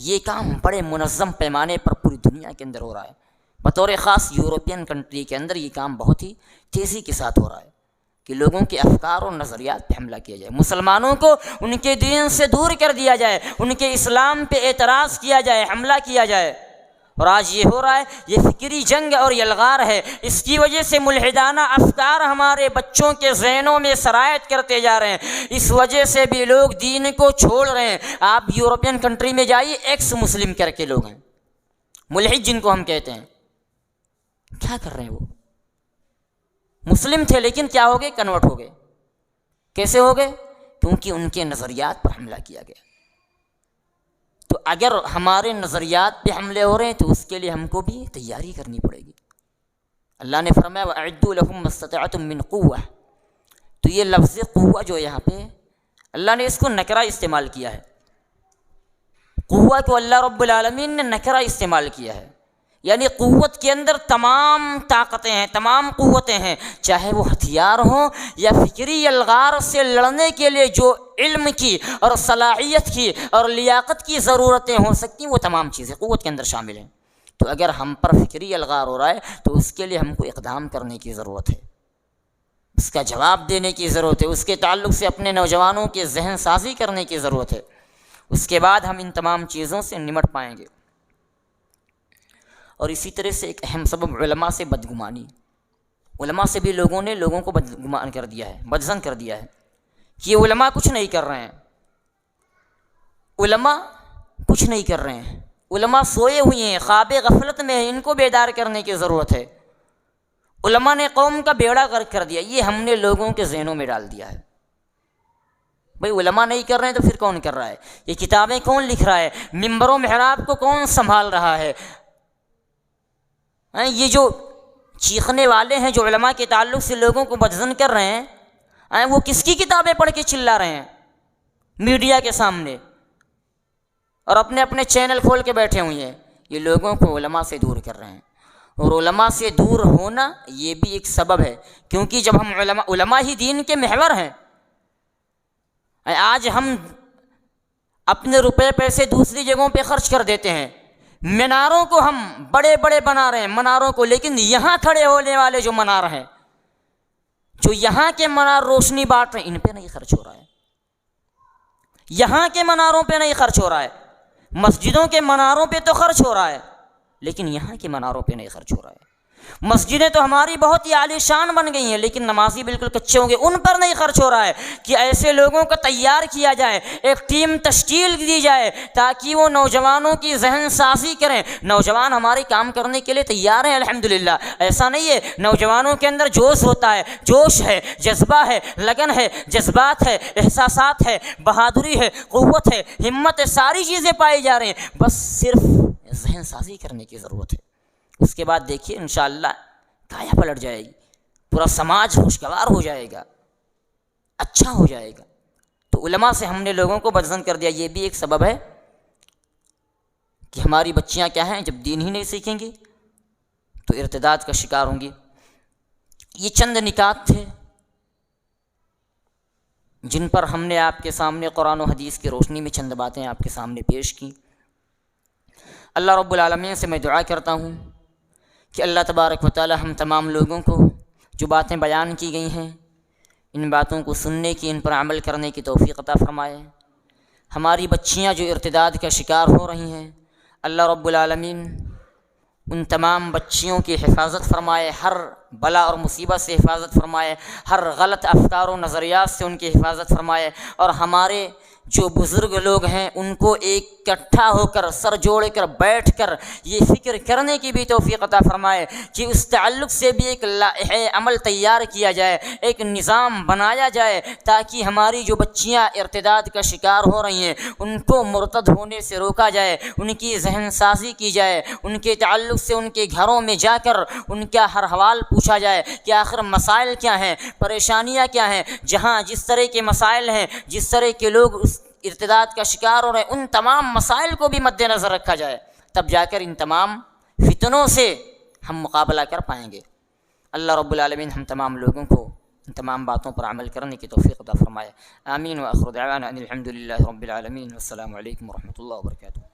یہ کام بڑے منظم پیمانے پر پوری دنیا کے اندر ہو رہا ہے. بطور خاص یورپین کنٹری کے اندر یہ کام بہت ہی تیزی کے ساتھ ہو رہا ہے کہ لوگوں کے افکار اور نظریات پہ حملہ کیا جائے, مسلمانوں کو ان کے دین سے دور کر دیا جائے, ان کے اسلام پہ اعتراض کیا جائے, حملہ کیا جائے. اور آج یہ ہو رہا ہے، یہ فکری جنگ اور یلغار ہے۔ اس کی وجہ سے ملحدانہ افکار ہمارے بچوں کے ذہنوں میں سرایت کرتے جا رہے ہیں، اس وجہ سے بھی لوگ دین کو چھوڑ رہے ہیں۔ آپ یورپین کنٹری میں جائیے، ایکس مسلم کر کے لوگ ہیں، ملحد جن کو ہم کہتے ہیں، کیا کر رہے ہیں؟ وہ مسلم تھے لیکن کیا ہو گئے؟ کنورٹ ہو گئے۔ کیسے ہو گئے؟ کیونکہ ان کے نظریات پر حملہ کیا گیا۔ تو اگر ہمارے نظریات پہ حملے ہو رہے ہیں تو اس کے لیے ہم کو بھی تیاری کرنی پڑے گی۔ اللہ نے فرمایا وَأَعِدُّوا لَهُم مَّا اسْتَطَعْتُم مِّن قُوَّةٍ، تو یہ لفظ قوہ جو یہاں پہ اللہ نے اس کو نکرہ استعمال کیا ہے۔ قوہ کو اللہ رب العالمین نے نکرہ استعمال کیا ہے، یعنی قوت کے اندر تمام طاقتیں ہیں، تمام قوتیں ہیں، چاہے وہ ہتھیار ہوں یا فکری الغار سے لڑنے کے لیے جو علم کی اور صلاحیت کی اور لیاقت کی ضرورتیں ہو سکتی ہیں، وہ تمام چیزیں قوت کے اندر شامل ہیں۔ تو اگر ہم پر فکری الغار ہو رہا ہے تو اس کے لیے ہم کو اقدام کرنے کی ضرورت ہے، اس کا جواب دینے کی ضرورت ہے، اس کے تعلق سے اپنے نوجوانوں کے ذہن سازی کرنے کی ضرورت ہے۔ اس کے بعد ہم ان تمام چیزوں سے نمٹ پائیں گے۔ اور اسی طرح سے ایک اہم سبب علماء سے بدگمانی، علماء سے بھی لوگوں کو بدگمان کر دیا ہے، بدظن کر دیا ہے کہ یہ علماء کچھ نہیں کر رہے ہیں، علماء کچھ نہیں کر رہے ہیں، علماء سوئے ہوئے ہیں، خواب غفلت میں ہیں، ان کو بیدار کرنے کی ضرورت ہے۔ علماء نے قوم کا بیڑا غرق کر دیا، یہ ہم نے لوگوں کے ذہنوں میں ڈال دیا ہے۔ بھئی علماء نہیں کر رہے ہیں تو پھر کون کر رہا ہے؟ یہ کتابیں کون لکھ رہا ہے؟ ممبر و محراب کو کون سنبھال رہا ہے؟ یہ جو چیخنے والے ہیں جو علماء کے تعلق سے لوگوں کو بدظن کر رہے ہیں، وہ کس کی کتابیں پڑھ کے چلا رہے ہیں میڈیا کے سامنے اور اپنے اپنے چینل کھول کے بیٹھے ہوئے ہیں؟ یہ لوگوں کو علماء سے دور کر رہے ہیں، اور علماء سے دور ہونا یہ بھی ایک سبب ہے، کیونکہ جب ہم علماء ہی دین کے محور ہیں۔ آج ہم اپنے روپے پیسے دوسری جگہوں پہ خرچ کر دیتے ہیں، میناروں کو ہم بڑے بڑے بنا رہے ہیں، مناروں کو، لیکن یہاں کھڑے ہونے والے جو منار ہیں، جو یہاں کے منار روشنی بانٹ رہے ہیں، ان پہ نہیں خرچ ہو رہا ہے، یہاں کے مناروں پہ نہیں خرچ ہو رہا ہے۔ مسجدوں کے مناروں پہ تو خرچ ہو رہا ہے لیکن یہاں کے مناروں پہ نہیں خرچ ہو رہا ہے۔ مسجدیں تو ہماری بہت ہی عالی شان بن گئی ہیں لیکن نمازی بالکل کچے ہوں گے، ان پر نہیں خرچ ہو رہا ہے کہ ایسے لوگوں کو تیار کیا جائے، ایک ٹیم تشکیل دی جائے تاکہ وہ نوجوانوں کی ذہن سازی کریں۔ نوجوان ہمارے کام کرنے کے لیے تیار ہیں الحمدللہ، ایسا نہیں ہے، نوجوانوں کے اندر جوش ہوتا ہے، جوش ہے، جذبہ ہے، لگن ہے، جذبات ہے، احساسات ہے، بہادری ہے، قوت ہے، ہمت ہے، ساری چیزیں پائی جا رہی ہیں، بس صرف ذہن سازی کرنے کی ضرورت ہے۔ اس کے بعد دیکھیے انشاءاللہ کایا پلٹ جائے گی، پورا سماج خوشگوار ہو جائے گا، اچھا ہو جائے گا۔ تو علماء سے ہم نے لوگوں کو بدظن کر دیا، یہ بھی ایک سبب ہے کہ ہماری بچیاں کیا ہیں، جب دین ہی نہیں سیکھیں گی تو ارتداد کا شکار ہوں گی۔ یہ چند نکات تھے جن پر ہم نے آپ کے سامنے قرآن و حدیث کی روشنی میں چند باتیں آپ کے سامنے پیش کی۔ اللہ رب العالمین سے میں دعا کرتا ہوں کہ اللہ تبارک و تعالی ہم تمام لوگوں کو جو باتیں بیان کی گئی ہیں، ان باتوں کو سننے کی، ان پر عمل کرنے کی توفیق عطا فرمائے۔ ہماری بچیاں جو ارتداد کا شکار ہو رہی ہیں، اللہ رب العالمین ان تمام بچیوں کی حفاظت فرمائے، ہر بلا اور مصیبت سے حفاظت فرمائے، ہر غلط افکار و نظریات سے ان کی حفاظت فرمائے، اور ہمارے جو بزرگ لوگ ہیں ان کو ایک اکٹھا ہو کر، سر جوڑ کر بیٹھ کر یہ فکر کرنے کی بھی توفیق عطا فرمائے کہ اس تعلق سے بھی ایک لائحہ عمل تیار کیا جائے، ایک نظام بنایا جائے تاکہ ہماری جو بچیاں ارتداد کا شکار ہو رہی ہیں ان کو مرتد ہونے سے روکا جائے، ان کی ذہن سازی کی جائے، ان کے تعلق سے ان کے گھروں میں جا کر ان کا ہر حوال پوچھا جائے کہ آخر مسائل کیا ہیں، پریشانیاں کیا ہیں، جہاں جس طرح کے مسائل ہیں، جس طرح کے لوگ اس ارتداد کا شکار ہو رہے ہیں، ان تمام مسائل کو بھی مد نظر رکھا جائے، تب جا کر ان تمام فتنوں سے ہم مقابلہ کر پائیں گے۔ اللہ رب العالمین ہم تمام لوگوں کو ان تمام باتوں پر عمل کرنے کی توفیق عطا فرمائے۔ آمین وآخر دعوانا ان الحمد للہ رب العالمین، والسلام علیکم ورحمۃ اللہ وبرکاتہ۔